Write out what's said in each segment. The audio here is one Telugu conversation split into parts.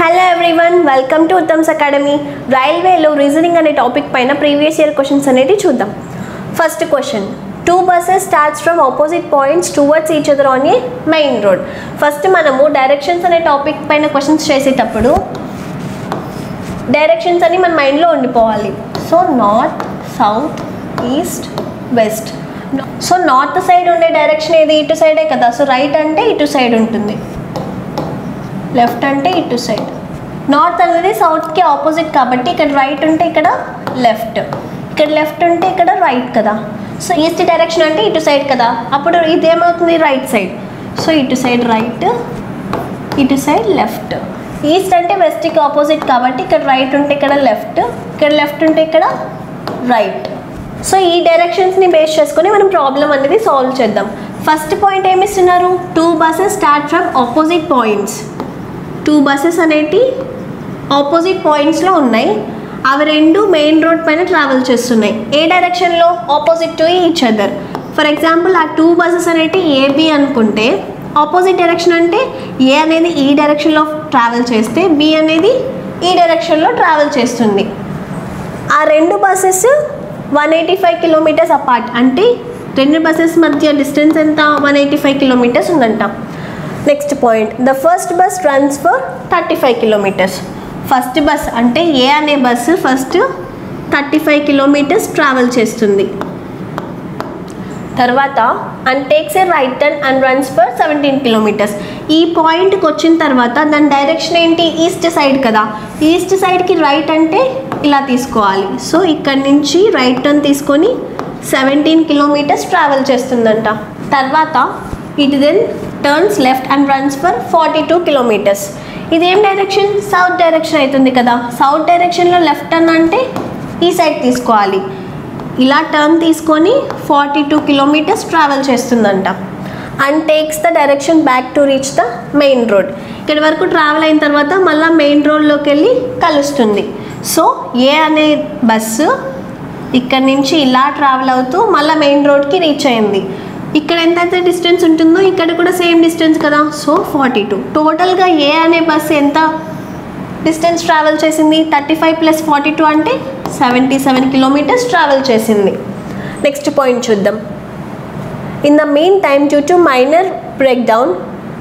Hello everyone, welcome to Uttam's Academy. Railway lo reasoning ane topic paina previous year questions anedi chuddam. First question. Two buses starts from opposite points towards each other on a main road. First manamu directions ane topic paina questions chesetappudu directions ani man mind lo undipovali. So north, south, east, west. So north side unde direction edi itu side e kada. So right ante itu side untundi. Left అంటే ఇటు సైడ్. నార్త్ అనేది సౌత్కి ఆపోజిట్ కాబట్టి ఇక్కడ రైట్ ఉంటే ఇక్కడ లెఫ్ట్, ఇక్కడ లెఫ్ట్ ఉంటే ఇక్కడ రైట్ కదా. సో ఈస్ట్ డైరెక్షన్ అంటే ఇటు సైడ్ కదా, అప్పుడు ఇదేమవుతుంది రైట్ సైడ్. సో ఇటు సైడ్ రైట్, ఇటు సైడ్ లెఫ్ట్. ఈస్ట్ అంటే వెస్ట్కి ఆపోజిట్ కాబట్టి ఇక్కడ రైట్ ఉంటే ఇక్కడ లెఫ్ట్, ఇక్కడ లెఫ్ట్ ఉంటే ఇక్కడ రైట్. సో ఈ డైరెక్షన్స్ని బేస్ చేసుకొని మనం ప్రాబ్లం అనేది సాల్వ్ చేద్దాం. ఫస్ట్ పాయింట్ ఏమి ఇస్తున్నారు, two buses start from opposite points. Two buses అనేటి ఆపోజిట్ పాయింట్స్లో ఉన్నాయి, అవి రెండు మెయిన్ రోడ్ పైన ట్రావెల్ చేస్తున్నాయి. ఏ డైరెక్షన్లో, opposite to each other. For example ఆ టూ బస్సెస్ అనేటి ఏబి అనుకుంటే ఆపోజిట్ డైరెక్షన్ అంటే ఏ అనేది ఈ డైరెక్షన్లో ట్రావెల్ చేస్తే బి అనేది ఈ డైరెక్షన్లో ట్రావెల్ చేస్తుంది. ఆ రెండు బస్సెస్ 185 కిలోమీటర్స్ అపార్ట్, అంటే రెండు బస్సెస్ మధ్య డిస్టెన్స్ ఎంత, 185 కిలోమీటర్స్ ఉందంట. Next point, the first bus runs for 35 kilometres. First bus అంటే ఏ అనే బస్సు ఫస్ట్ 35 కిలోమీటర్స్ ట్రావెల్ చేస్తుంది. తర్వాత and takes A right turn and runs for 17 kilometres. ఈ పాయింట్కి వచ్చిన తర్వాత దాని డైరెక్షన్ ఏంటి, ఈస్ట్ సైడ్ కదా. ఈస్ట్ సైడ్కి రైట్ అంటే ఇలా తీసుకోవాలి. సో ఇక్కడ నుంచి రైట్ టర్న్ తీసుకొని 17 కిలోమీటర్స్ ట్రావెల్ చేస్తుందంట. తర్వాత it then turns left and runs for 42 kilometres. ఇదేం డైరెక్షన్, సౌత్ డైరెక్షన్ అవుతుంది కదా. సౌత్ డైరెక్షన్లో లెఫ్ట్ టర్న్ అంటే ఈ సైడ్ తీసుకోవాలి. ఇలా టర్న్ తీసుకొని 42 కిలోమీటర్స్ ట్రావెల్ చేస్తుందంట. And takes the direction back to reach the main road. ఇక్కడి వరకు ట్రావెల్ అయిన తర్వాత మళ్ళీ మెయిన్ రోడ్లోకి వెళ్ళి కలుస్తుంది. సో ఏ అనే బస్సు ఇక్కడ నుంచి ఇలా ట్రావెల్ అవుతూ మళ్ళీ మెయిన్ రోడ్కి రీచ్ అయింది. ఇక్కడ ఎంతైతే డిస్టెన్స్ ఉంటుందో ఇక్కడ కూడా సేమ్ డిస్టెన్స్ కదా. సో 42. టోటల్గా ఏ అనే బస్సు ఎంత డిస్టెన్స్ ట్రావెల్ చేసింది, 35 ప్లస్ 42 అంటే 77 కిలోమీటర్స్ ట్రావెల్ చేసింది. నెక్స్ట్ పాయింట్ చూద్దాం. In the meantime due to minor breakdown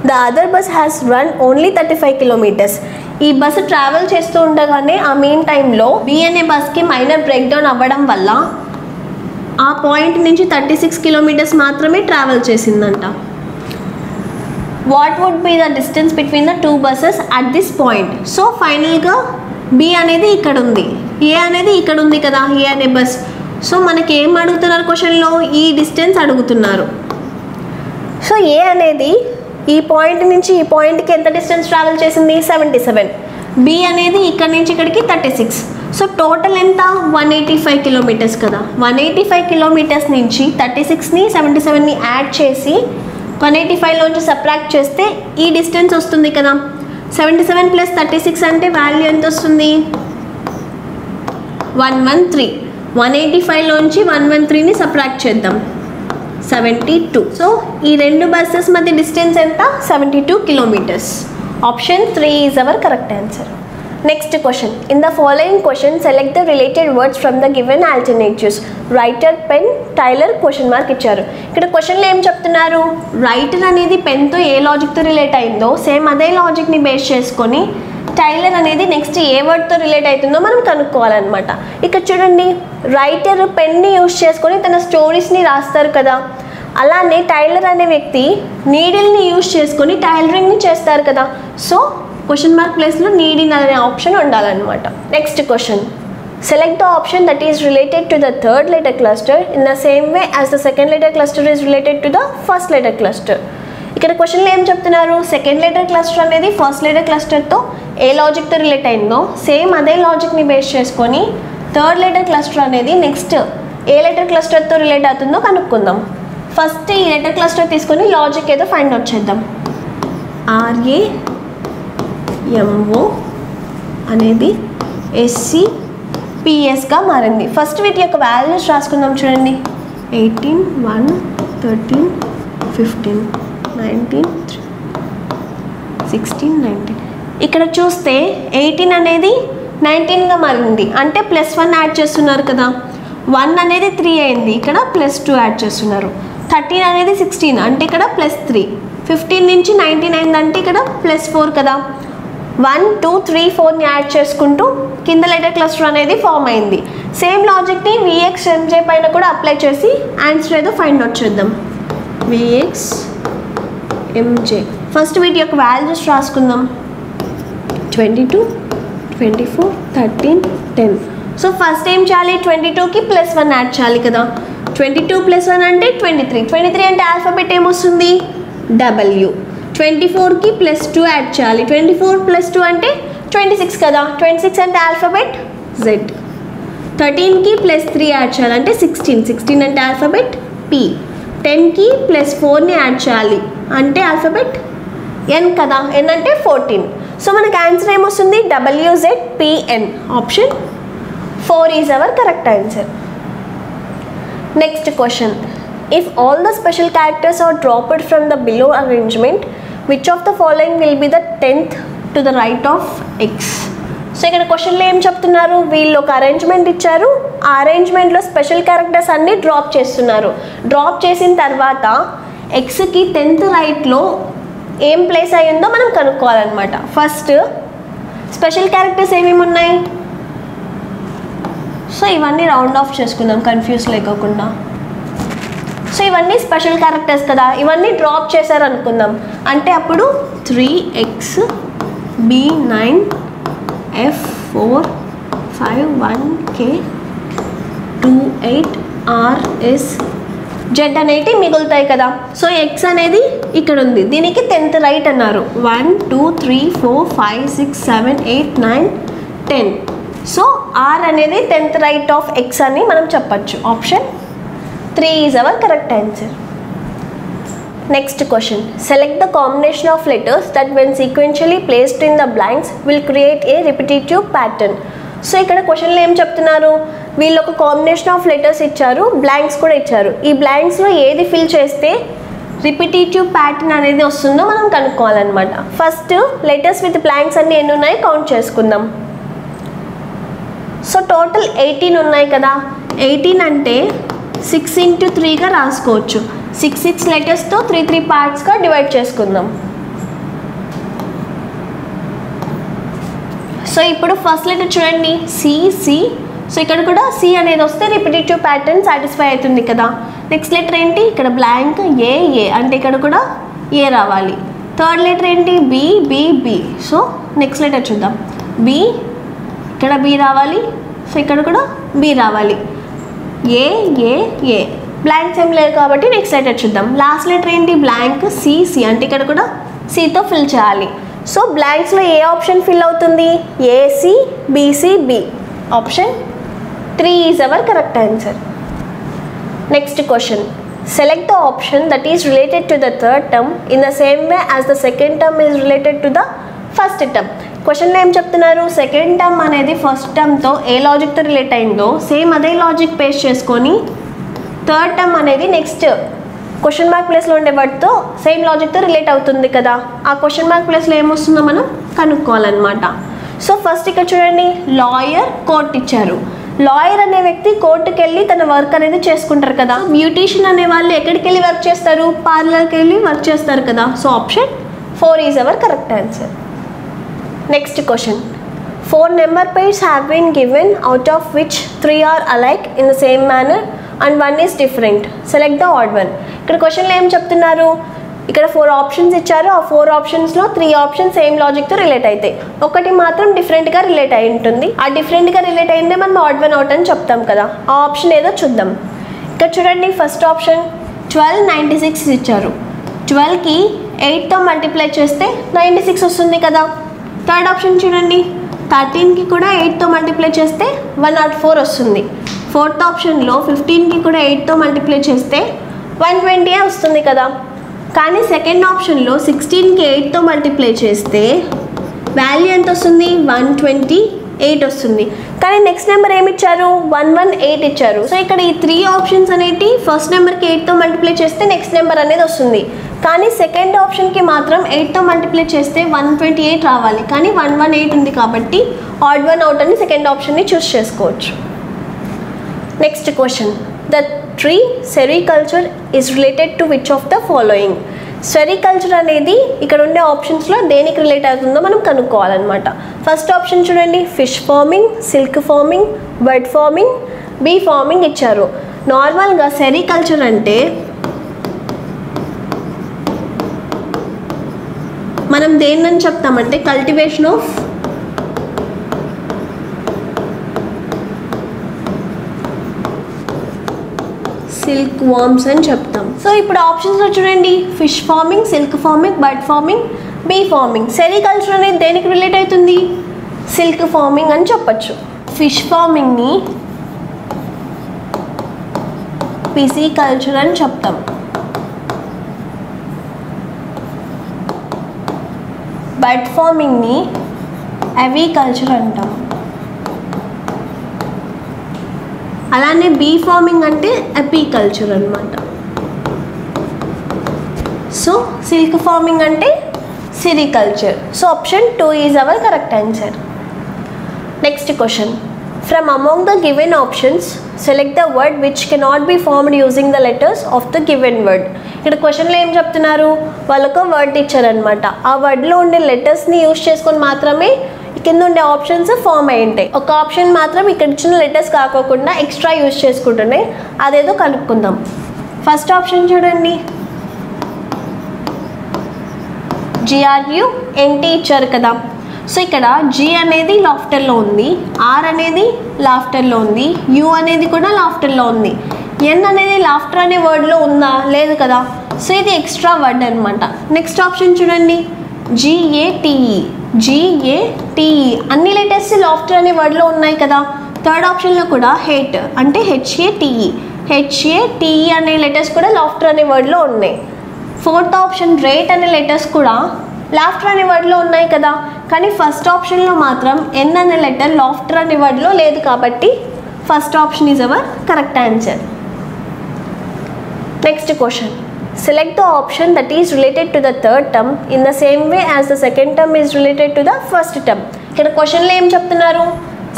the other bus has run only 35 kilometres. ఈ బస్సు ట్రావెల్ చేస్తూ ఉండగానే ఆ మెయిన్ టైంలో బి అనే బస్కి మైనర్ బ్రేక్ డౌన్ అవ్వడం వల్ల ఆ పాయింట్ నుంచి 36 కిలోమీటర్స్ మాత్రమే ట్రావెల్ చేసిందంట. What would be the distance between the two buses at this point. So ఫైనల్గా బి అనేది ఇక్కడ ఉంది, ఏ అనేది ఇక్కడ ఉంది కదా, ఏ అనే బస్. సో మనకి ఏం అడుగుతున్నారు క్వశ్చన్లో, ఈ డిస్టెన్స్ అడుగుతున్నారు. సో ఏ అనేది ఈ పాయింట్ నుంచి ఈ పాయింట్కి ఎంత డిస్టెన్స్ ట్రావెల్ చేసింది, 77. బి అనేది ఇక్కడ నుంచి ఇక్కడికి 36. సో టోటల్ ఎంత, 185 కిలోమీటర్స్ కదా. 185 కిలోమీటర్స్ నుంచి 36ని 77ని యాడ్ చేసి 185లోంచి సబ్ట్రాక్ట్ చేస్తే ఈ డిస్టెన్స్ వస్తుంది కదా. 77 ప్లస్ 36 అంటే వాల్యూ ఎంత వస్తుంది, 113. 185లోంచి 113ని సబ్ట్రాక్ట్ చేద్దాం, 72. సో ఈ రెండు బస్సెస్ మధ్య డిస్టెన్స్ ఎంత, 72 kilometres. Option 3 is our correct answer. Next question, in the following question select the related words from the given alternatives. Writer, pen, tailor, question mark ఇచ్చారు. ఇక్కడ క్వశ్చన్లో ఏం చెప్తున్నారు, రైటర్ అనేది పెన్తో ఏ లాజిక్తో రిలేట్ అయిందో సేమ్ అదే లాజిక్ని బేస్ చేసుకొని టైలర్ అనేది నెక్స్ట్ ఏ వర్డ్తో రిలేట్ అవుతుందో మనం కనుక్కోవాలన్నమాట. ఇక్కడ చూడండి, రైటర్ పెన్ని యూజ్ చేసుకొని తన స్టోరీస్ని రాస్తారు కదా. అలానే టైలర్ అనే వ్యక్తి నీడిల్ని యూజ్ చేసుకొని టైలరింగ్ని చేస్తారు కదా. సో క్వశ్చన్ మార్క్ ప్లేస్లో నీడిల్ అనే ఆప్షన్ ఉండాలన్నమాట. Next question, select the option that is related to the third letter cluster in the same way as the second letter cluster is related to the first letter cluster. ఇక్కడ క్వశ్చన్లో ఏం చెప్తున్నారు, సెకండ్ లెటర్ క్లస్టర్ అనేది ఫస్ట్ లెటర్ క్లస్టర్తో ఏ లాజిక్తో రిలేట్ అయిందో సేమ్ అదే లాజిక్ని బేస్ చేసుకొని థర్డ్ లెటర్ క్లస్టర్ అనేది నెక్స్ట్ ఏ లెటర్ క్లస్టర్తో రిలేట్ అవుతుందో కనుక్కుందాం. ఫస్ట్ ఈ లెటర్ క్లస్టర్ తీసుకొని లాజిక్ ఏదో ఫైండ్ అవుట్ చేద్దాం. RAMO అనేది SCPSగా మారింది. ఫస్ట్ వీటి యొక్క వాల్యూస్ రాసుకుందాం. చూడండి, 18, 1, 13, 15, 19, 16, 19. ఇక్కడ చూస్తే 18 అనేది 19గా మారింది, అంటే +1 యాడ్ చేస్తున్నారు కదా. 1 అనేది 3 అయింది, ఇక్కడ +2 యాడ్ చేస్తున్నారు. 13 అనేది 16 అంటే ఇక్కడ +3. 15 నుంచి 19 అయిందంటే ఇక్కడ +4 కదా. 1 2 3 4ని యాడ్ చేసుకుంటూ కింద లెటర్ క్లస్టర్ అనేది ఫామ్ అయింది. సేమ్ లాజిక్ని VX MJ పైన కూడా అప్లై చేసి ఆన్సర్ ఏదో ఫైండ్ అవుట్ చేద్దాం. VX MJ ఫస్ట్ వీటి యొక్క వాల్యూస్ రాసుకుందాం. 22 24 13 10. సో ఫస్ట్ ఏం చేయాలి, 22కి +1 యాడ్ చేయాలి కదా. 22 + 1 అంటే 23. 23 అంటే ఆల్ఫాబెట్ ఏమొస్తుంది, W. 24కి +2 యాడ్ చేయాలి. 24 + 2 అంటే 26 కదా. 26 అంటే ఆల్ఫాబెట్ Z. 13కి +3 యాడ్ చేయాలి అంటే 16. 16 అంటే ఆల్ఫాబెట్ P. 10కి +4ని యాడ్ చేయాలి అంటే ఆల్ఫాబెట్ N కదా. N అంటే 14. సో మనకు ఆన్సర్ ఏమొస్తుంది, WZPN. Option 4 is our correct answer. Next question, if all the special characters are dropped from the below arrangement, which of the following will be the 10th to the right of X? So ఇక్కడ క్వశ్చన్లో ఏం చెప్తున్నారు, వీళ్ళు ఒక అరేంజ్మెంట్ ఇచ్చారు, ఆ అరేంజ్మెంట్లో స్పెషల్ క్యారెక్టర్స్ అన్నీ డ్రాప్ చేస్తున్నారు. డ్రాప్ చేసిన తర్వాత Xకి 10th రైట్లో ఏం ప్లేస్ అయ్యిందో మనం కనుక్కోవాలన్నమాట. ఫస్ట్ స్పెషల్ క్యారెక్టర్స్ ఏమేమి ఉన్నాయి, సో ఇవన్నీ రౌండ్ ఆఫ్ చేసుకుందాం కన్ఫ్యూజ్ లేకోకుండా. సో ఇవన్నీ స్పెషల్ క్యారెక్టర్స్ కదా, ఇవన్నీ డ్రాప్ చేశారు అనుకుందాం. అంటే అప్పుడు 3X B9 F4 5 1K 28 RS Z అనేటి మిగులుతాయి కదా. సో X అనేది ఇక్కడ ఉంది, దీనికి 10th రైట్ అన్నారు. 1 2 3 4 5 6 7 8 9 10. సో R అనేది 10th రైట్ ఆఫ్ X అని మనం చెప్పచ్చు. Option 3 is our correct answer. Next question, select the combination of letters that when sequentially placed in the blanks will create a repetitive pattern. So ఇక్కడ క్వశ్చన్లో ఏం చెప్తున్నారు, వీళ్ళు ఒక కాంబినేషన్ ఆఫ్ లెటర్స్ ఇచ్చారు, బ్లాంక్స్ కూడా ఇచ్చారు. ఈ బ్లాంక్స్లో ఏది ఫిల్ చేస్తే రిపిటేటివ్ ప్యాటర్న్ అనేది వస్తుందో మనం కనుక్కోవాలన్నమాట. ఫస్ట్ లెటర్స్ విత్ బ్లాంక్స్ అన్నీ ఎన్ని ఉన్నాయి కౌంట్ చేసుకుందాం. సో టోటల్ 18 ఉన్నాయి కదా. 18 అంటే 6 × 3గా రాసుకోవచ్చు. 6 లెటర్స్తో 3 పార్ట్స్గా డివైడ్ చేసుకుందాం. సో ఇప్పుడు ఫస్ట్ లెటర్ చూడండి, C. సో ఇక్కడ కూడా C అనేది వస్తే రిపిటేటివ్ ప్యాటర్న్ సాటిస్ఫై అవుతుంది కదా. నెక్స్ట్ లెటర్ ఏంటి, ఇక్కడ బ్లాంక్ A అంటే ఇక్కడ కూడా A రావాలి. థర్డ్ లెటర్ ఏంటి, B. సో నెక్స్ట్ లెటర్ చూద్దాం, B, ఇక్కడ B రావాలి. సో ఇక్కడ కూడా B రావాలి. A బ్లాంక్స్ ఏం లేదు కాబట్టి నెక్స్ట్ లెటర్ చూద్దాం. లాస్ట్ లెటర్ ఏంటి, బ్లాంక్ C అంటే ఇక్కడ కూడా Cతో ఫిల్ చేయాలి. సో బ్లాంక్స్లో ఏ ఆప్షన్ ఫిల్ అవుతుంది, AC BC B. Option 3 is our correct answer. Next question, select the option that is related to the third term in the same way as the second term is related to the first term. క్వశ్చన్లో ఏం చెప్తున్నారు, సెకండ్ టర్మ్ అనేది ఫస్ట్ టర్మ్తో ఏ లాజిక్తో రిలేట్ అయిందో సేమ్ అదే లాజిక్ బేస్ చేసుకొని థర్డ్ టర్మ్ అనేది నెక్స్ట్ క్వశ్చన్ మార్క్ ప్లేస్లో ఉండే వర్డ్తో సేమ్ లాజిక్తో రిలేట్ అవుతుంది కదా. ఆ క్వశ్చన్ మార్క్ ప్లేస్లో ఏమొస్తుందో మనం కనుక్కోవాలన్నమాట. సో ఫస్ట్ ఇక్కడ చూడండి, లాయర్ కోర్ట్ ఇచ్చారు. లాయర్ అనే వ్యక్తి కోర్టుకి వెళ్ళి తన వర్క్ అనేది చేసుకుంటారు కదా. బ్యూటీషియన్ అనే వాళ్ళు ఎక్కడికి వెళ్ళి వర్క్ చేస్తారు, పార్లర్కి వెళ్ళి వర్క్ చేస్తారు కదా. So option 4 is our correct answer. Next question, 4 number pairs have been given out of which 3 are alike in the same manner and 1 is different. Select the odd one. ఇక్కడ క్వశ్చన్లో ఏం చెప్తున్నారు, ఇక్కడ 4 ఆప్షన్స్ ఇచ్చారు. ఆ 4 ఆప్షన్స్లో 3 ఆప్షన్స్ సేమ్ లాజిక్తో రిలేట్ అవుతాయి, ఒకటి మాత్రం డిఫరెంట్గా రిలేట్ అయి ఉంటుంది. ఆ డిఫరెంట్గా రిలేట్ అయిందే మనం ఆడ్ వన్ అవుట్ అని చెప్తాం కదా. ఆ ఆప్షన్ ఏదో చూద్దాం. ఇక్కడ చూడండి, ఫస్ట్ ఆప్షన్ 12 96 ఇచ్చారు. 12కి 8తో మల్టిప్లై చేస్తే 96 వస్తుంది కదా. థర్డ్ ఆప్షన్ చూడండి, 13కి కూడా 8తో మల్టిప్లై చేస్తే 104 వస్తుంది. ఫోర్త్ ఆప్షన్లో 15కి కూడా 8తో మల్టిప్లై చేస్తే 120 వస్తుంది కదా. కానీ సెకండ్ ఆప్షన్లో 16కి 8తో మల్టిప్లై చేస్తే వాల్యూ ఎంత వస్తుంది, 128 వస్తుంది. కానీ నెక్స్ట్ నెంబర్ ఏమి ఇచ్చారు, 118 ఇచ్చారు. సో ఇక్కడ ఈ 3 ఆప్షన్స్ అనేవి ఫస్ట్ నెంబర్కి 8తో మల్టిప్లై చేస్తే నెక్స్ట్ నెంబర్ అనేది వస్తుంది. కానీ సెకండ్ ఆప్షన్కి మాత్రం 8తో మల్టిప్లై చేస్తే 128 రావాలి, కానీ 118 ఉంది కాబట్టి ఆడ్ వన్ అవుట్ అని సెకండ్ ఆప్షన్ని చూస్ చేసుకోవచ్చు. Next question, the tree sericulture is related to which of the following. Sericulture అనేది ఇక్కడ ఉండే ఆప్షన్స్లో దేనికి రిలేట్ అవుతుందో మనం కనుక్కోవాలన్నమాట. ఫస్ట్ ఆప్షన్ చూడండి, fish farming, silk farming, bird farming, bee farming ఇచ్చారు. నార్మల్గా సెరికల్చర్ అంటే మనం దేన్నని చెప్తామంటే కల్టివేషన్ ఆఫ్ సిల్క్ వార్మ్స్ అని చెప్తాం. సో ఇప్పుడు ఆప్షన్స్లో చూడండి, fish farming, silk farming, bird farming, bee farming. Sericulture అనేది దేనికి రిలేట్ అవుతుంది? సిల్క్ ఫార్మింగ్ అని చెప్పచ్చు. ఫిష్ ఫార్మింగ్ని పిసికల్చర్ అని చెప్తాం. బర్డ్ ఫార్మింగ్ని అవికల్చర్ అంటాం. అలానే బీ ఫార్మింగ్ అంటే అపికల్చర్ అనమాట. సో సిల్క్ ఫార్మింగ్ అంటే sericulture. So option 2 is our correct answer. Next question, from among the given options select the word which cannot be formed using the letters of the given word. ఇక్కడ క్వశ్చన్లో ఏం చెప్తున్నారు, వాళ్ళకు వర్డ్ ఇచ్చారనమాట. ఆ వర్డ్లో ఉండే లెటర్స్ని యూజ్ చేసుకొని మాత్రమే కింద ఉండే ఆప్షన్స్ ఫామ్ అయి ఉంటాయి. ఒక ఆప్షన్ మాత్రం ఇక్కడ ఇచ్చిన లెటర్స్ కాకోకుండా ఎక్స్ట్రా యూజ్ చేసుకుంటున్నాయి, అదేదో కనుక్కుందాం. ఫస్ట్ ఆప్షన్ చూడండి, GRUNT ఇచ్చారు కదా. సో ఇక్కడ G అనేది లాఫ్టర్లో ఉంది, R అనేది లాఫ్టర్లో ఉంది, U అనేది కూడా లాఫ్టర్లో ఉంది. N అనేది లాఫ్టర్ అనే వర్డ్లో ఉందా? లేదు కదా. సో ఇది ఎక్స్ట్రా వర్డ్ అనమాట. నెక్స్ట్ ఆప్షన్ చూడండి, GATE అన్ని లెటర్స్ లాఫ్టర్ అనే వర్డ్లో ఉన్నాయి కదా. థర్డ్ ఆప్షన్లో కూడా హేట్ అంటే HATE అనే లెటర్స్ కూడా లాఫ్టర్ అనే వర్డ్లో ఉన్నాయి. ఫోర్త్ ఆప్షన్ రేట్ అనే లెటర్స్ కూడా లాఫ్టర్ అనే వర్డ్లో ఉన్నాయి కదా. కానీ ఫస్ట్ ఆప్షన్లో మాత్రం N అనే లెటర్ లాఫ్టర్ అనే వర్డ్లో లేదు కాబట్టి first option is our correct answer. Next question, select the option that is related to the third term in the same way as the second term is related to the first term. ఇక్కడ క్వశ్చన్లో ఏం చెప్తున్నారు,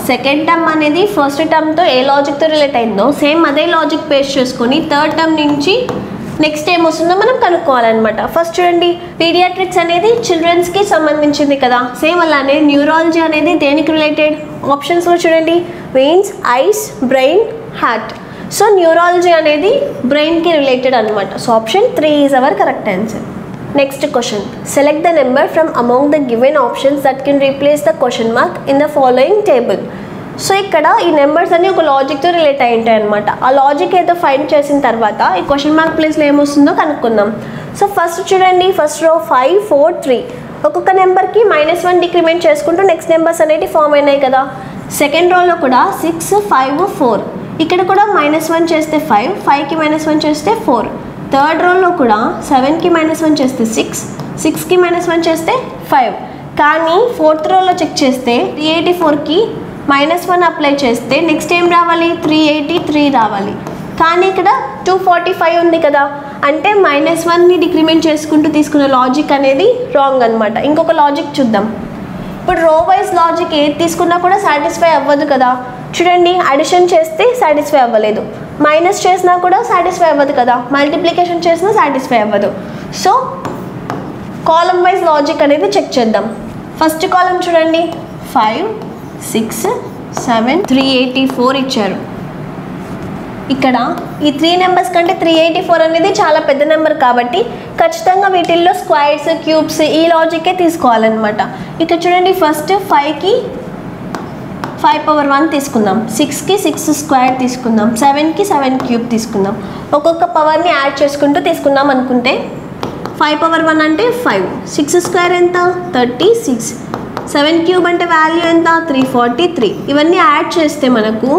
సెకండ్ టర్మ్ అనేది ఫస్ట్ టర్మ్తో ఏ లాజిక్తో రిలేట్ అయిందో సేమ్ అదే లాజిక్ బేస్ చేసుకొని థర్డ్ టర్మ్ నుంచి నెక్స్ట్ ఏం వస్తుందో మనం కనుక్కోవాలన్నమాట. ఫస్ట్ చూడండి, పీడియాట్రిక్స్ అనేది చిల్డ్రన్స్కి సంబంధించింది కదా. సేమ్ అలానే న్యూరాలజీ అనేది దేనికి రిలేటెడ్? ఆప్షన్స్లో చూడండి, veins, ice, brain, heart. So neurology అనేది బ్రెయిన్కి రిలేటెడ్ అనమాట. So option 3 is our correct answer. Next question, select the number from among the given options that can replace the question mark in the following table. So ఇక్కడ ఈ నెంబర్స్ అన్ని ఒక లాజిక్తో రిలేట్ అయి ఉంటాయి అనమాట. ఆ లాజిక్ ఏదో ఫైండ్ చేసిన తర్వాత ఈ క్వశ్చన్ మార్క్ ప్లేస్లో ఏమొస్తుందో కనుక్కుందాం. సో ఫస్ట్ చూడండి, ఫస్ట్ రో 5, 4, 3 ఒక్కొక్క నెంబర్కి -1 డిక్రిమెంట్ చేసుకుంటూ నెక్స్ట్ నెంబర్స్ అనేవి ఫామ్ అయినాయి కదా. సెకండ్ రోలో కూడా 6, 5, 4 ఇక్కడ కూడా -1 చేస్తే 5, 5కి -1 చేస్తే 4. థర్డ్ రోలో కూడా 7కి -1 చేస్తే 6, 6కి -1 చేస్తే 5. కానీ ఫోర్త్ రోలో చెక్ చేస్తే 384కి -1 అప్లై చేస్తే నెక్స్ట్ ఏం రావాలి? 383 రావాలి. కానీ ఇక్కడ 245 ఉంది కదా, అంటే -1ని డిక్రిమెంట్ చేసుకుంటూ తీసుకున్న లాజిక్ అనేది రాంగ్ అనమాట. ఇంకొక లాజిక్ చూద్దాం. ఇప్పుడు రో వైజ్ లాజిక్ ఏది తీసుకున్నా కూడా సాటిస్ఫై అవ్వదు కదా. చూడండి, అడిషన్ చేస్తే సాటిస్ఫై అవ్వలేదు, మైనస్ చేసినా కూడా సాటిస్ఫై అవ్వదు కదా, మల్టిప్లికేషన్ చేసినా సాటిస్ఫై అవ్వదు. సో కాలమ్ వైజ్ లాజిక్ అనేది చెక్ చేద్దాం. ఫస్ట్ కాలమ్ చూడండి, 5, 6, 7, 384 ఇచ్చారు. ఇక్కడ ఈ 3 నెంబర్స్ కంటే 384 అనేది చాలా పెద్ద నెంబర్ కాబట్టి ఖచ్చితంగా వీటిల్లో స్క్వైర్స్, క్యూబ్స్ ఈ లాజికే తీసుకోవాలన్నమాట. ఇక్కడ చూడండి, ఫస్ట్ 5కి 5 పవర్ 1 తీసుకుందాం, 6కి 6 స్క్వేర్ తీసుకుందాం, 7కి 7 క్యూబ్ తీసుకుందాం. ఒక్కొక్క పవర్ని యాడ్ చేసుకుంటూ తీసుకుందాం అనుకుంటే 5 పవర్ 1 అంటే 5, 6 స్క్వేర్ ఎంత? 36, 7 క్యూబ్ అంటే వాల్యూ ఎంత? 343. ఇవన్నీ యాడ్ చేస్తే మనకు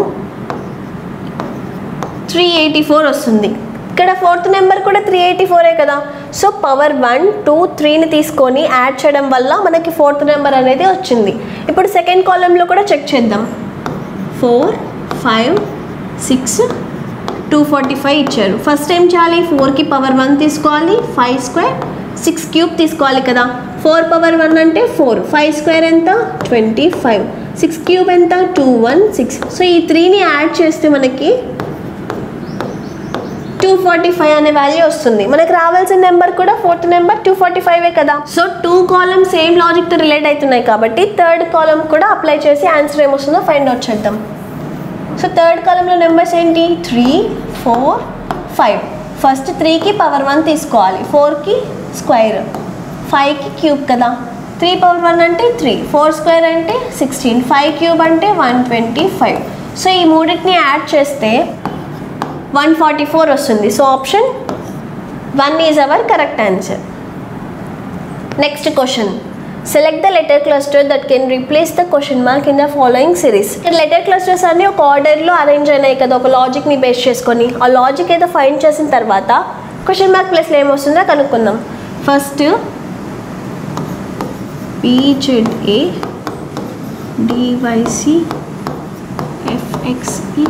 384 వస్తుంది. ఇక్కడ ఫోర్త్ నెంబర్ కూడా 384 కదా. సో పవర్ 1, 2, 3ని తీసుకొని యాడ్ చేయడం వల్ల మనకి ఫోర్త్ నెంబర్ అనేది వచ్చింది. ఇప్పుడు సెకండ్ కాలంలో కూడా చెక్ చేద్దాం. 4, 5, 6, 245 ఇచ్చారు. ఫస్ట్ ఏం చేయాలి, 4కి పవర్ 1 తీసుకోవాలి, 5 స్క్వేర్ 6 క్యూబ్ తీసుకోవాలి కదా. 4 పవర్ 1 అంటే 4, 5 స్క్వేర్ ఎంత 25, 6 క్యూబ్ ఎంత 216. సో ఈ 3ని యాడ్ చేస్తే మనకి 245 అనే వాల్యూ వస్తుంది. మనకు రావాల్సిన నెంబర్ కూడా 4th నెంబర్ 245 కదా. సో 2 కాలమ్స్ సేమ్ లాజిక్తో రిలేట్ అవుతున్నాయి కాబట్టి 3rd కాలమ్ కూడా అప్లై చేసి ఆన్సర్ ఏమొస్తుందో ఫైండ్ అవుట్ చేద్దాం. సో 3rd కాలంలో నెంబర్స్ ఏంటి, 3 4 5. ఫస్ట్ 3కి పవర్ 1 తీసుకోవాలి, 4కి స్క్వేర్, 5కి క్యూబ్ కదా. 3 పవర్ 1 అంటే 3, 4 స్క్వేర్ అంటే 16, 5 క్యూబ్ అంటే 125. సో ఈ మూడింటిని యాడ్ చేస్తే 144 వస్తుంది. So option 1 is our correct answer. Next question, select the letter cluster that can replace the question mark in the following series. ఇక్కడ లెటర్ క్లస్టర్స్ అన్ని ఒక ఆర్డర్లో అరేంజ్ అయినాయి కదా, ఒక లాజిక్ని బేస్ చేసుకొని. ఆ లాజిక్ ఏదో ఫైండ్ చేసిన తర్వాత క్వశ్చన్ మార్క్ ప్లేస్లో ఏమొస్తుందో కనుక్కుందాం. First PZA DYC FXE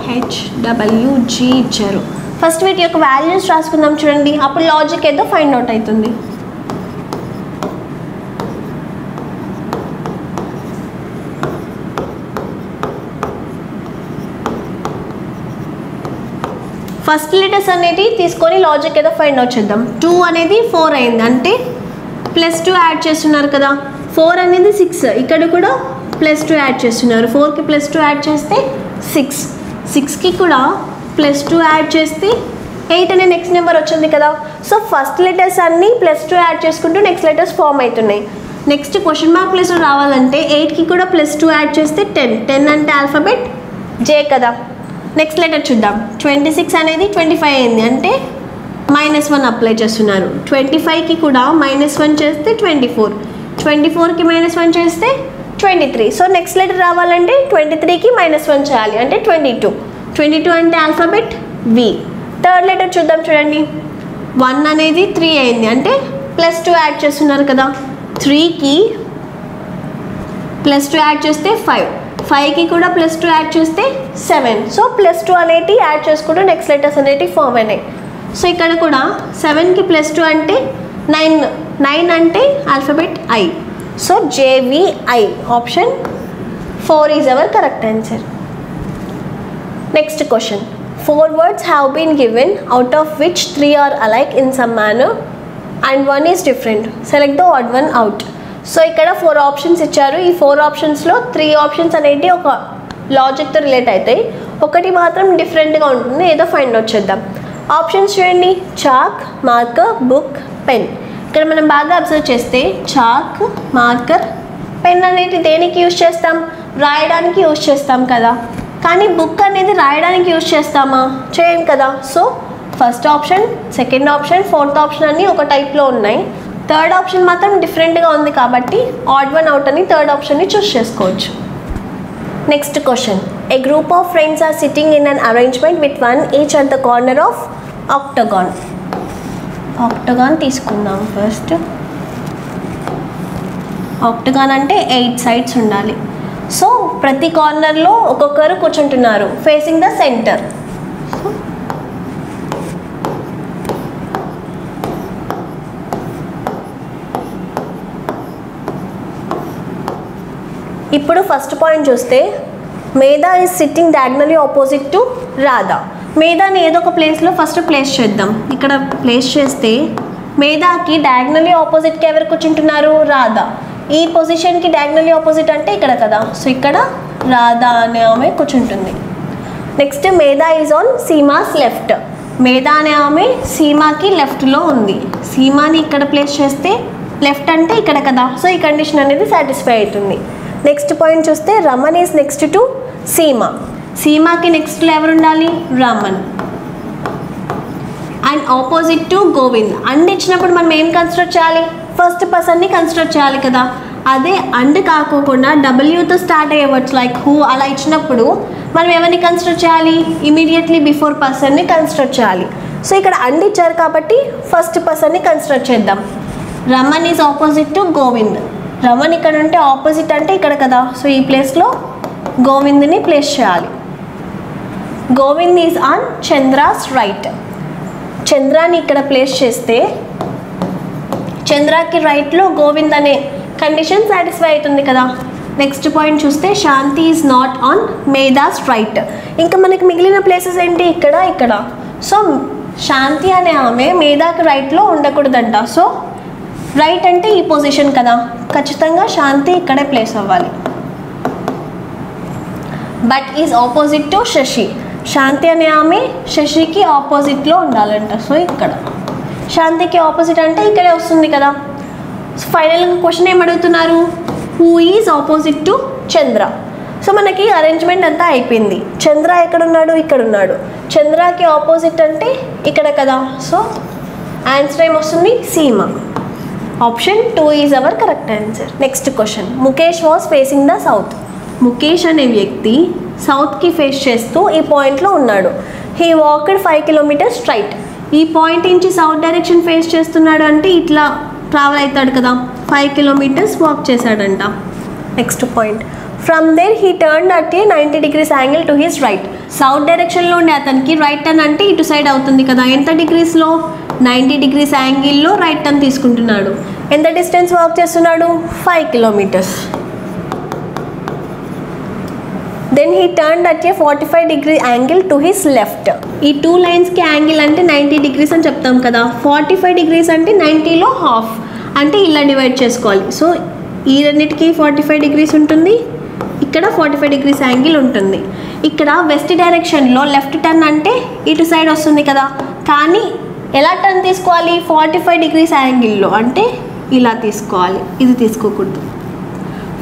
HWG ఇచ్చారు. ఫస్ట్ వీటి యొక్క వాల్యూస్ రాసుకుందాం చూడండి, అప్పుడు లాజిక్ ఏదో ఫైండ్ అవుట్ అవుతుంది. ఫస్ట్ లెటర్స్ అనేది తీసుకొని లాజిక్ ఏదో ఫైండ్ అవుట్ చేద్దాం. 2 అనేది 4 అయింది అంటే +2 యాడ్ చేస్తున్నారు కదా. 4 అనేది 6, ఇక్కడ కూడా +2 యాడ్ చేస్తున్నారు. 4కి +2 యాడ్ చేస్తే 6, 6కి కూడా +2 యాడ్ చేస్తే 8 అనే నెక్స్ట్ నెంబర్ వచ్చింది కదా. సో ఫస్ట్ లెటర్స్ అన్నీ +2 యాడ్ చేసుకుంటూ నెక్స్ట్ లెటర్స్ ఫామ్ అవుతున్నాయి. నెక్స్ట్ క్వశ్చన్ మార్క్ ప్లేస్లో రావాలంటే 8కి కూడా +2 యాడ్ చేస్తే 10, 10 అంటే ఆల్ఫాబెట్ J కదా. నెక్స్ట్ లెటర్ చూద్దాం. 26 అనేది 25 అయింది అంటే -1 అప్లై చేస్తున్నారు. 25కి కూడా -1 చేస్తే 24, 24కి -1 చేస్తే 23. సో నెక్స్ట్ లెటర్ రావాలంటే 23కి -1 చేయాలి అంటే 22, 22 అంటే ఆల్ఫాబెట్ V. థర్డ్ లెటర్ చూద్దాం చూడండి. 1 అనేది 3 అయింది అంటే +2 యాడ్ చేస్తున్నారు కదా. 3కి +2 యాడ్ చేస్తే 5, 5కి కూడా +2 యాడ్ చేస్తే 7. సో +2 అనేటి యాడ్ చేసుకుంటూ నెక్స్ట్ లెటర్స్ అనేటి ఫామ్ అయినాయి. సో ఇక్కడ కూడా 7కి +2 అంటే 9, 9 అంటే alphabet I. So JVI option 4 is our correct answer. Next question, 4 words have been given out of which 3 are alike in some manner and 1 is different. Select the odd one out. So ఇక్కడ 4 ఆప్షన్స్ ఇచ్చారు. ఈ 4 ఆప్షన్స్లో 3 ఆప్షన్స్ అనేవి ఒక లాజిక్తో రిలేట్ అవుతాయి, ఒకటి మాత్రం డిఫరెంట్గా ఉంటుంది. ఏదో ఫైండ్ అవుట్ చేద్దాం. ఆప్షన్స్ చూడండి, చాక్, మార్కర్, బుక్, పెన్. ఇక్కడ మనం బాగా అబ్జర్వ్ చేస్తే చాక్, మార్కర్, పెన్ అనేది దేనికి యూజ్ చేస్తాం, రాయడానికి యూజ్ చేస్తాం కదా. కానీ బుక్ అనేది రాయడానికి యూజ్ చేస్తామా, చేయం కదా. So first option, second option, fourth option అన్నీ ఒక టైప్లో ఉన్నాయి. థర్డ్ ఆప్షన్ మాత్రం డిఫరెంట్గా ఉంది కాబట్టి ఆడ్ వన్ అవుట్ అని థర్డ్ ఆప్షన్ని చూస్ చేసుకోవచ్చు. Next question, a group of friends are sitting in an arrangement with 1 each at the corner of octagon. Octagon తీసుకుందాం ఫస్ట్. ఆక్టగాన్ అంటే 8 sides ఉండాలి. సో ప్రతి కార్నర్లో ఒక్కొక్కరు కూర్చుంటున్నారు ఫేసింగ్ ద సెంటర్. ఇప్పుడు ఫస్ట్ పాయింట్ చూస్తే Medha is sitting diagonally opposite to Radha. మేధాని ఏదో ఒక ప్లేస్లో ఫస్ట్ ప్లేస్ చేద్దాం. ఇక్కడ ప్లేస్ చేస్తే మేధాకి డయాగ్నలీ ఆపోజిట్కి ఎవరు కూర్చుంటున్నారు, రాధా. ఈ పొజిషన్కి డయాగ్నలీ ఆపోజిట్ అంటే ఇక్కడ కదా. సో ఇక్కడ రాధా అనే ఆమె కూర్చుంటుంది. నెక్స్ట్ మేధా ఈజ్ ఆన్ సీమాస్ లెఫ్ట్. మేధా అనే ఆమె సీమాకి లెఫ్ట్లో ఉంది. సీమాని ఇక్కడ ప్లేస్ చేస్తే లెఫ్ట్ అంటే ఇక్కడ కదా. సో ఈ కండిషన్ అనేది సాటిస్ఫై అవుతుంది. నెక్స్ట్ పాయింట్ చూస్తే Raman is next to Seema. సీమాకి నెక్స్ట్లో ఎవరు ఉండాలి, Raman. And opposite to Govind. And ఇచ్చినప్పుడు మనం ఏం కన్సిడర్ చేయాలి, ఫస్ట్ పర్సన్ని కన్సిడర్ చేయాలి కదా. అదే అండ్ కాకోకుండా డబ్ల్యూతో స్టార్ట్ అయ్యే వర్డ్స్ లైక్ హూ అలా ఇచ్చినప్పుడు మనం ఎవరిని కన్సిడర్ చేయాలి, ఇమీడియట్లీ బిఫోర్ పర్సన్ని కన్సిడర్ చేయాలి. సో ఇక్కడ అండ్ ఇచ్చారు కాబట్టి ఫస్ట్ పర్సన్ని కన్సిడర్ చేద్దాం. Raman is opposite to Govind. Raman ఇక్కడ ఉంటే ఆపోజిట్ అంటే ఇక్కడ కదా. సో ఈ ప్లేస్లో గోవింద్ని ప్లేస్ చేయాలి. Govind is on Chandra's right. చంద్రాని ఇక్కడ ప్లేస్ చేస్తే చంద్రాకి రైట్లో గోవింద్ అనే కండిషన్ సాటిస్ఫై అవుతుంది కదా. నెక్స్ట్ పాయింట్ చూస్తే Shanti is not on Medha's right. ఇంకా మనకి మిగిలిన ప్లేసెస్ ఏంటి, ఇక్కడ ఇక్కడ. సో శాంతి అనే ఆమె మేధాకి రైట్లో ఉండకూడదంట. సో రైట్ అంటే ఈ పొజిషన్ కదా, ఖచ్చితంగా శాంతి ఇక్కడే ప్లేస్ అవ్వాలి. But is opposite to Shashi. Shanti అనే ఆమె శశికి ఆపోజిట్లో ఉండాలంట. సో ఇక్కడ శాంతికి ఆపోజిట్ అంటే ఇక్కడే వస్తుంది కదా. సో ఫైనల్గా క్వశ్చన్ ఏం అడుగుతున్నారు, who is opposite to Chandra. So మనకి అరేంజ్మెంట్ అంతా అయిపోయింది. చంద్ర ఎక్కడున్నాడు, ఇక్కడ ఉన్నాడు. చంద్రకి ఆపోజిట్ అంటే ఇక్కడ కదా. సో ఆన్సర్ ఏమొస్తుంది, సీమ. Option 2 is our correct answer. Next question, Mukesh was facing the south. Mukesh అనే వ్యక్తి సౌత్కి ఫేస్ చేస్తూ ఈ పాయింట్లో ఉన్నాడు. He walked 5 kilometres straight. ఈ పాయింట్ నుంచి సౌత్ డైరెక్షన్ ఫేస్ చేస్తున్నాడు అంటే ఇట్లా ట్రావెల్ అవుతాడు కదా, 5 కిలోమీటర్స్ వాక్ చేశాడంట. Next point, from there he turn at a 90 degrees angle to his right. South డైరెక్షన్లో ఉండే అతనికి రైట్ టర్న్ అంటే ఇటు సైడ్ అవుతుంది కదా. ఎంత డిగ్రీస్లో, 90 degrees యాంగిల్లో రైట్ టర్న్ తీసుకుంటున్నాడు. ఎంత డిస్టెన్స్ వాక్ చేస్తున్నాడు, 5 kilometers. Then he turn at a 45 degree angle to his left. ఈ 2 లైన్స్కి యాంగిల్ అంటే 90 degrees అని చెప్తాం కదా. 45 degrees అంటే 90లో హాఫ్ అంటే ఇలా డివైడ్ చేసుకోవాలి. సో ఈ రెండింటికి 45 degrees ఉంటుంది, ఇక్కడ 45 degrees యాంగిల్ ఉంటుంది. ఇక్కడ వెస్ట్ డైరెక్షన్లో లెఫ్ట్ టర్న్ అంటే ఇటు సైడ్ వస్తుంది కదా, కానీ ఎలా టర్న్ తీసుకోవాలి, 45 degrees యాంగిల్లో అంటే ఇలా తీసుకోవాలి, ఇది తీసుకోకూడదు.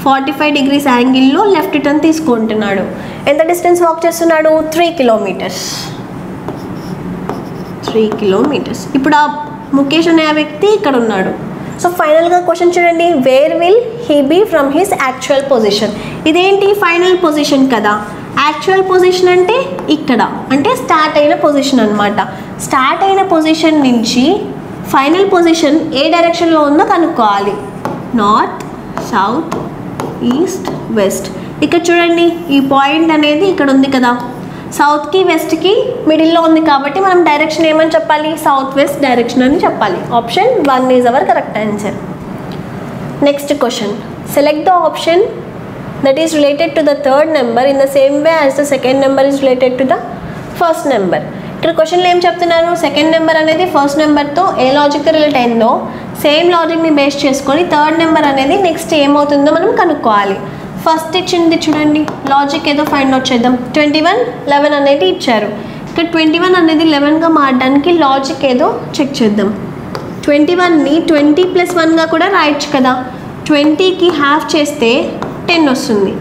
45 degrees యాంగిల్లో లెఫ్ట్ టర్న్ తీసుకుంటున్నాడు. ఎంత డిస్టెన్స్ వాక్ చేస్తున్నాడు, 3 kilometers. 3 kilometers. ఇప్పుడు ఆ ముఖేష్ అనే ఆ వ్యక్తి ఇక్కడ ఉన్నాడు. సో ఫైనల్గా క్వశ్చన్ చూడండి, where will he be from his actual position. ఇదేంటి, ఫైనల్ పొజిషన్ కదా. యాక్చువల్ పొజిషన్ అంటే ఇక్కడ, అంటే స్టార్ట్ అయిన పొజిషన్ అనమాట. స్టార్ట్ అయిన పొజిషన్ నుంచి ఫైనల్ పొజిషన్ ఏ డైరెక్షన్లో ఉందో కనుక్కోవాలి. North, south, east, west. ఇక్కడ చూడండి, ఈ పాయింట్ అనేది ఇక్కడ ఉంది కదా, సౌత్కి వెస్ట్కి మిడిల్లో ఉంది కాబట్టి మనం డైరెక్షన్ ఏమని చెప్పాలి, సౌత్ వెస్ట్ డైరెక్షన్ అని చెప్పాలి. Option 1 is our correct answer. Next question, select the option that is related to the third number in the same way as the second number is related to the first number. ఇక్కడ క్వశ్చన్లో ఏం చెప్తున్నారు, సెకండ్ నెంబర్ అనేది ఫస్ట్ నెంబర్తో ఏ లాజిక్తో రిలేట్ అయిందో సేమ్ లాజిక్ని బేస్ చేసుకొని థర్డ్ నెంబర్ అనేది నెక్స్ట్ ఏమవుతుందో మనం కనుక్కోవాలి. ఫస్ట్ ఇచ్చింది చూడండి, లాజిక్ ఏదో ఫైండ్ అవుట్ చేద్దాం. 21, 11 అనేది ఇచ్చారు. ఇక్కడ 21 అనేది 11గా మారడానికి లాజిక్ ఏదో చెక్ చేద్దాం. 21ని 20 + 1గా కూడా రాయొచ్చు కదా. 20కి హాఫ్ చేస్తే 10 వస్తుంది.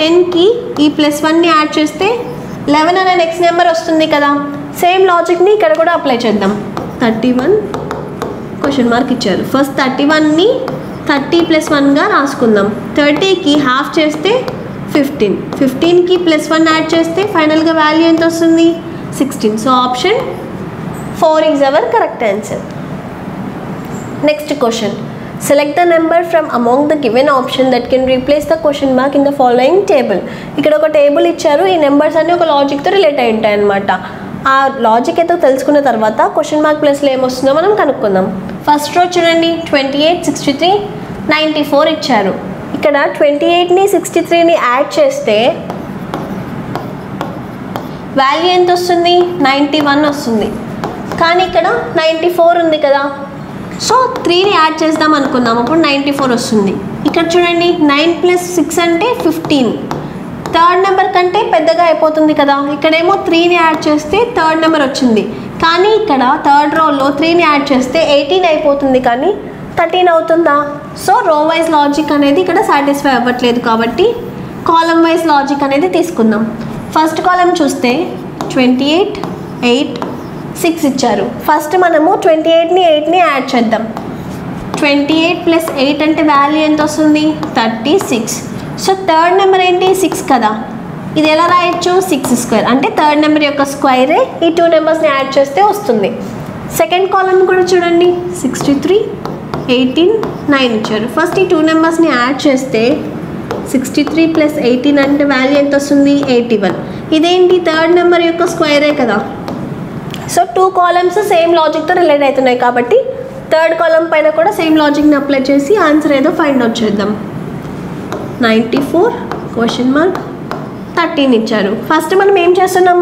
10కి ఈ +1ని యాడ్ చేస్తే 11 అనే నెక్స్ట్ నెంబర్ వస్తుంది కదా. సేమ్ లాజిక్ని ఇక్కడ కూడా అప్లై చేద్దాం. 31 క్వశ్చన్ మార్క్ ఇచ్చారు. ఫస్ట్ 31ని 30 + 1గా రాసుకుందాం. 30కి హాఫ్ చేస్తే 15. 15కి +1 యాడ్ చేస్తే ఫైనల్గా వాల్యూ ఎంత వస్తుంది, 16. So option 4 is our correct answer. Next question, select the number from among the given option that can replace the question mark in the following table. ఇక్కడ ఒక టేబుల్ ఇచ్చారు, ఈ నెంబర్స్ అన్నీ ఒక లాజిక్తో రిలేట్ అయి ఉంటాయి అన్నమాట. ఆ లాజిక్ అయితే తెలుసుకున్న తర్వాత క్వశ్చన్ మార్క్ ప్లేస్లో ఏమొస్తుందో మనం కనుక్కుందాం. ఫస్ట్ రో చూడండి, 28, 63, 94 ఇచ్చారు. ఇక్కడ 28ని 63ని యాడ్ చేస్తే వాల్యూ ఎంత వస్తుంది, 91 వస్తుంది. కానీ ఇక్కడ 94 ఉంది కదా, సో 3ని యాడ్ చేద్దాం అనుకుందాం, అప్పుడు 94 వస్తుంది. ఇక్కడ చూడండి, 9 + 6 అంటే 15. థర్డ్ నెంబర్ కంటే పెద్దగా అయిపోతుంది కదా. ఇక్కడేమో 3ని యాడ్ చేస్తే థర్డ్ నెంబర్ వచ్చింది, కానీ ఇక్కడ థర్డ్ రోలో 3ని యాడ్ చేస్తే 18 అయిపోతుంది, కానీ 13 అవుతుందా. సో రో వైజ్ లాజిక్ అనేది ఇక్కడ సాటిస్ఫై అవ్వట్లేదు కాబట్టి కాలం వైజ్ లాజిక్ అనేది తీసుకుందాం. ఫస్ట్ కాలం చూస్తే 28, 8, 6 ఇచ్చారు. ఫస్ట్ మనము 28ని 8ని యాడ్ చేద్దాం. 28 + 8 అంటే వాల్యూ ఎంత వస్తుంది, 36. సో థర్డ్ నెంబర్ ఏంటి, 6 కదా. ఇది ఎలా రాయొచ్చు, 6² అంటే థర్డ్ నెంబర్ యొక్క స్క్వేరే ఈ 2 నెంబర్స్ని యాడ్ చేస్తే వస్తుంది. సెకండ్ కాలం కూడా చూడండి, 63, 18, 9 ఇచ్చారు. ఫస్ట్ ఈ 2 నెంబర్స్ని యాడ్ చేస్తే 63 ప్లస్ 18 అంటే వాల్యూ ఎంత వస్తుంది 81. ఇదేంటి థర్డ్ నెంబర్ యొక్క స్క్వేరే కదా. సో 2 కాలమ్స్ సేమ్ లాజిక్తో రిలేట్ అవుతున్నాయి కాబట్టి థర్డ్ కాలమ్ పైన కూడా సేమ్ లాజిక్ని అప్లై చేసి ఆన్సర్ ఏదో ఫైండ్ అవుట్ చేద్దాం. 94 క్వశ్చన్ మార్క్ 13 ఇచ్చారు. ఫస్ట్ మనం ఏం చేస్తున్నాం,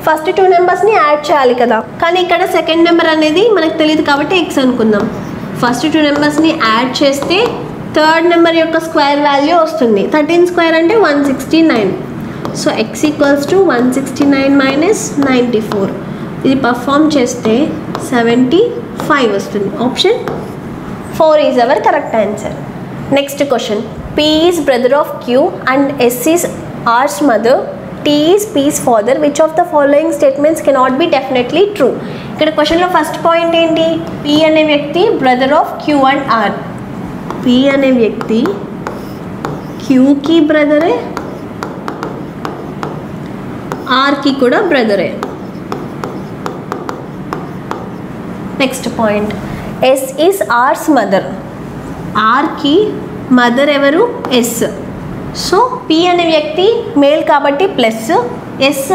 ఫస్ట్ 2 నెంబర్స్ని యాడ్ చేయాలి కదా, కానీ ఇక్కడ సెకండ్ నెంబర్ అనేది మనకు తెలియదు కాబట్టి ఎక్స్ అనుకుందాం. ఫస్ట్ 2 నెంబర్స్ని యాడ్ చేస్తే థర్డ్ నెంబర్ యొక్క స్క్వేర్ వాల్యూ వస్తుంది. 13 స్క్వేర్ అంటే 169. So X equals to 169 minus 94. ఇది పర్ఫామ్ చేస్తే 75 వస్తుంది. Option 4 is our correct answer. Next question, P is brother of Q and S is R's mother, T is P's father. Which of the following statements cannot be definitely true? ఇక్కడ క్వశ్చన్లో ఫస్ట్ పాయింట్ ఏంటి, P అనే వ్యక్తి brother of Q and R. P అనే వ్యక్తి Qకి బ్రదరే, Rకి కూడా బ్రదరే. Next point, S is R's mother. Rకి మదర్ ఎవరు, ఎస్. సో పి అనే వ్యక్తి మేల్ కాబట్టి ప్లస్, ఎస్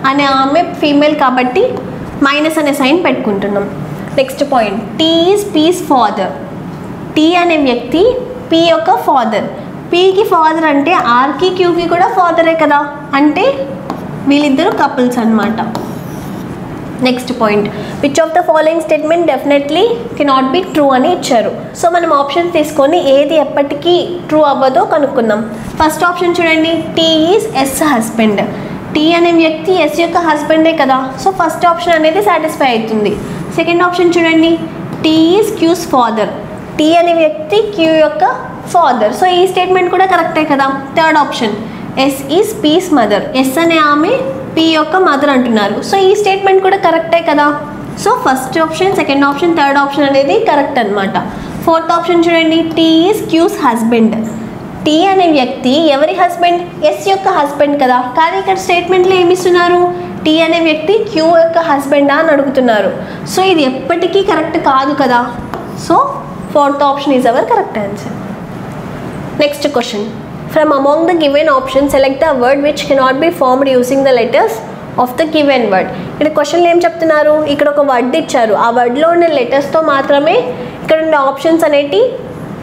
అనే ఆమె ఫీమేల్ కాబట్టి మైనస్ అనే సైన్ పెట్టుకుంటున్నాం. Next point, T is P's father. T అనే వ్యక్తి పి యొక్క ఫాదర్. పీకి ఫాదర్ అంటే ఆర్కి క్యూకి కూడా ఫాదరే కదా, అంటే వీళ్ళిద్దరు కపుల్స్ అన్నమాట. Next point, which of the following statement definitely cannot be true అని ఇచ్చారు. సో మనం ఆప్షన్ తీసుకొని ఏది ఎప్పటికీ ట్రూ అవ్వదో కనుక్కుందాం. ఫస్ట్ ఆప్షన్ చూడండి, T is S husband. T అనే వ్యక్తి ఎస్ యొక్క హస్బెండే కదా, సో ఫస్ట్ ఆప్షన్ అనేది సాటిస్ఫై అవుతుంది. సెకండ్ ఆప్షన్ చూడండి, T is Q's father. T అనే వ్యక్తి క్యూ యొక్క ఫాదర్, సో ఈ స్టేట్మెంట్ కూడా కరెక్టే కదా. Third option, S is P's mother. S అనే ఆమె పి యొక్క మదర్ అంటున్నారు, సో ఈ స్టేట్మెంట్ కూడా కరెక్టే కదా. So first option, second option, third option అనేది కరెక్ట్ అనమాట. ఫోర్త్ ఆప్షన్ చూడండి, T is Q's husband. T అనే వ్యక్తి ఎవరి హస్బెండ్, ఎస్ యొక్క హస్బెండ్ కదా, కానీ ఇక్కడ స్టేట్మెంట్లో ఏమి ఇస్తున్నారు, టీ అనే వ్యక్తి క్యూ యొక్క హస్బెండా అని అడుగుతున్నారు. సో ఇది ఎప్పటికీ కరెక్ట్ కాదు కదా. So fourth option is our correct answer. Next question, from among the given options select the word which cannot be formed using the letters of the given word. ఇక్కడ క్వశ్చన్లో ఏం చెప్తున్నారు, ఇక్కడ ఒక వర్డ్ ఇచ్చారు, ఆ వర్డ్లో ఉన్న లెటర్స్తో మాత్రమే ఇక్కడ ఉండే ఆప్షన్స్ అనేవి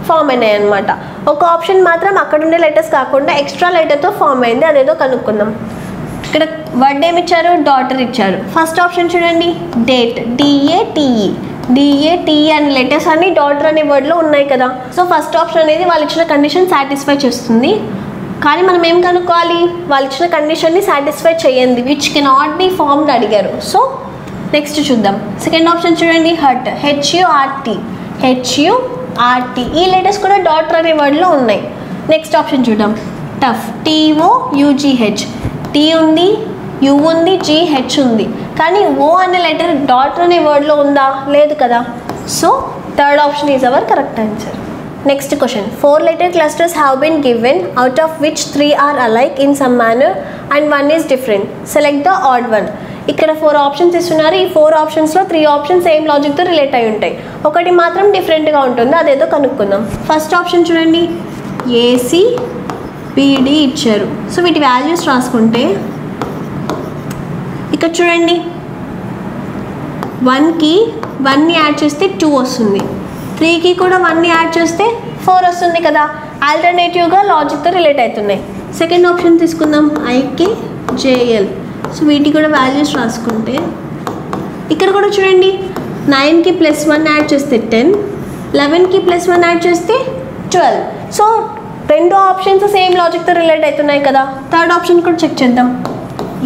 ఫామ్ అయినాయి అనమాట. ఒక ఆప్షన్ మాత్రం అక్కడ ఉండే లెటర్స్ కాకుండా ఎక్స్ట్రా లెటర్తో ఫామ్ అయింది, అదేదో కనుక్కుందాం. ఇక్కడ వర్డ్ ఏమి ఇచ్చారు, డాటర్ ఇచ్చారు. ఫస్ట్ ఆప్షన్ చూడండి, డేట్, డిఏటిఈ. డిఏటిఈ అనే లెటర్స్ అన్ని డాటర్ అనే వర్డ్లో ఉన్నాయి కదా, సో ఫస్ట్ ఆప్షన్ అనేది వాళ్ళు ఇచ్చిన కండిషన్ సాటిస్ఫై చేస్తుంది. కానీ మనం ఏం కనుక్కోవాలి, వాళ్ళు ఇచ్చిన కండిషన్ని సాటిస్ఫై చేయండి, విచ్ కెనాట్ బి ఫార్మ్డ్ అడిగారు. సో నెక్స్ట్ చూద్దాం. సెకండ్ ఆప్షన్ చూడండి, హర్ట్, హెచ్యుఆర్టీ. హెచ్యుఆర్టీ ఈ లెటర్స్ కూడా డాటర్ అనే వర్డ్లో ఉన్నాయి. నెక్స్ట్ ఆప్షన్ చూద్దాం, టఫ్, టీఓయూజీహెచ్. టీ ఉంది, యూ ఉంది, జీహెచ్ ఉంది, కానీ ఓ అనే లెటర్ డాటర్ అనే వర్డ్లో ఉందా, లేదు కదా. So third option is our correct answer. Next question, 4 letter clusters have been given, out of which 3 are alike in some manner and 1 is different. Select the odd one. ఇక్కడ 4 ఆప్షన్స్ ఇస్తున్నారు, ఈ 4 ఆప్షన్స్లో 3 ఆప్షన్స్ సేమ్ లాజిక్తో రిలేట్ అయి ఉంటాయి, ఒకటి మాత్రం డిఫరెంట్గా ఉంటుంది, అదేదో కనుక్కుందాం. ఫస్ట్ ఆప్షన్ చూడండి, ఏసీ పిడి ఇచ్చారు. సో వీటి వాల్యూస్ రాసుకుంటే ఇక్కడ చూడండి, 1కి 1ని యాడ్ చేస్తే 2 వస్తుంది, 3కి కూడా 1ని యాడ్ చేస్తే 4 వస్తుంది కదా, ఆల్టర్నేటివ్గా లాజిక్తో రిలేట్ అవుతున్నాయి. సెకండ్ ఆప్షన్ తీసుకుందాం, ఐకే జేఎల్. సో వీటికి కూడా వాల్యూస్ రాసుకుంటే ఇక్కడ కూడా చూడండి, 9కి +1 యాడ్ చేస్తే 10, 11కి +1 యాడ్ చేస్తే 12. సో రెండు ఆప్షన్స్ సేమ్ లాజిక్తో రిలేట్ అవుతున్నాయి కదా. థర్డ్ ఆప్షన్ కూడా చెక్ చేద్దాం,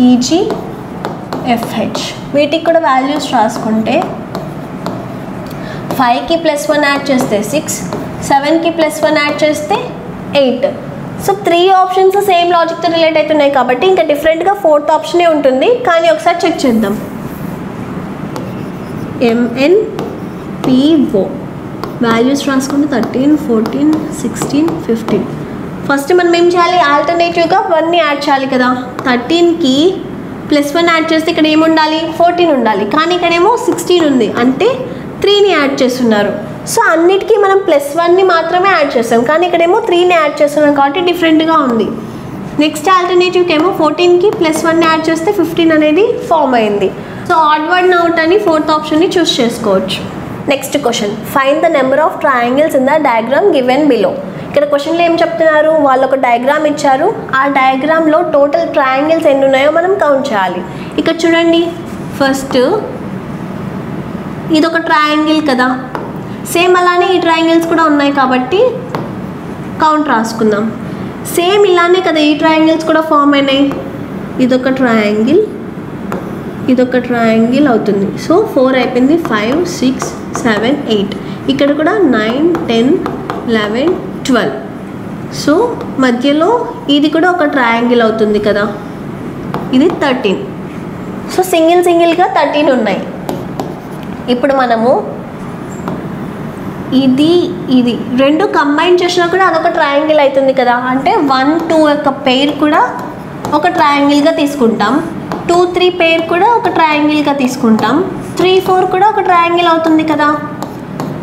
ఈజీ ఎఫ్హెచ్. వీటికి కూడా వాల్యూస్ రాసుకుంటే 5కి +1 యాడ్ చేస్తే 6, 7కి +1 యాడ్ చేస్తే 8. సో 3 ఆప్షన్స్ సేమ్ లాజిక్తో రిలేట్ అవుతున్నాయి కాబట్టి ఇంకా డిఫరెంట్గా ఫోర్త్ ఆప్షనే ఉంటుంది, కానీ ఒకసారి చెక్ చేద్దాం. ఎంఎన్పిఓ వాల్యూస్ రాసుకుంటే 13, 14, 16, 15. ఫస్ట్ మనం ఏం చేయాలి, ఆల్టర్నేటివ్గా 1ని యాడ్ చేయాలి కదా. 13కి +1 యాడ్ చేస్తే ఇక్కడ ఏముండాలి, 14 ఉండాలి, కానీ ఇక్కడేమో 16 ఉంది, అంటే 3ని యాడ్ చేస్తున్నారు. సో అన్నిటికీ మనం +1ని మాత్రమే యాడ్ చేస్తాం, కానీ ఇక్కడేమో 3ని యాడ్ చేస్తున్నాం కాబట్టి డిఫరెంట్గా ఉంది. నెక్స్ట్ ఆల్టర్నేటివ్కి ఏమో 14కి +1ని యాడ్ చేస్తే 15 అనేది ఫామ్ అయింది. సో ఆడ్ వర్డ్ అవుట్ అని 4th ఆప్షన్ని చూస్ చేసుకోవచ్చు. Next question, find the number of triangles in the diagram given below. ఇక్కడ క్వశ్చన్లో ఏం చెప్తున్నారు, వాళ్ళు ఒక డయాగ్రామ్ ఇచ్చారు, ఆ డయాగ్రామ్లో టోటల్ ట్రయాంగిల్స్ ఎన్ని ఉన్నాయో మనం కౌంట్ చేయాలి. ఇక్కడ చూడండి, ఫస్ట్ ఇదొక ట్రయాంగిల్ కదా, సేమ్ అలానే ఈ ట్రయాంగిల్స్ కూడా ఉన్నాయి కాబట్టి కౌంట్ రాసుకుందాం. సేమ్ ఇలానే కదా ఈ ట్రయాంగిల్స్ కూడా ఫామ్ అయినాయి, ఇదొక ట్రయాంగిల్, ఇదొక ట్రయాంగిల్ అవుతుంది. సో 4 అయిపోయింది, 5, 6, 7, 8. ఇక్కడ కూడా 9, 10, 11, 12. సో మధ్యలో ఇది కూడా ఒక ట్రయాంగిల్ అవుతుంది కదా, ఇది 13. సో సింగిల్గా 13 ఉన్నాయి. ఇప్పుడు మనము ఇది రెండు కంబైన్ చేసినా కూడా అదొక ట్రయాంగిల్ అవుతుంది కదా, అంటే 1, 2 యొక్క పెయిర్ కూడా ఒక ట్రయాంగిల్గా తీసుకుంటాం, 2, 3 పెయిర్ కూడా ఒక ట్రయాంగిల్గా తీసుకుంటాం, 3, 4 కూడా ఒక ట్రయాంగిల్ అవుతుంది కదా.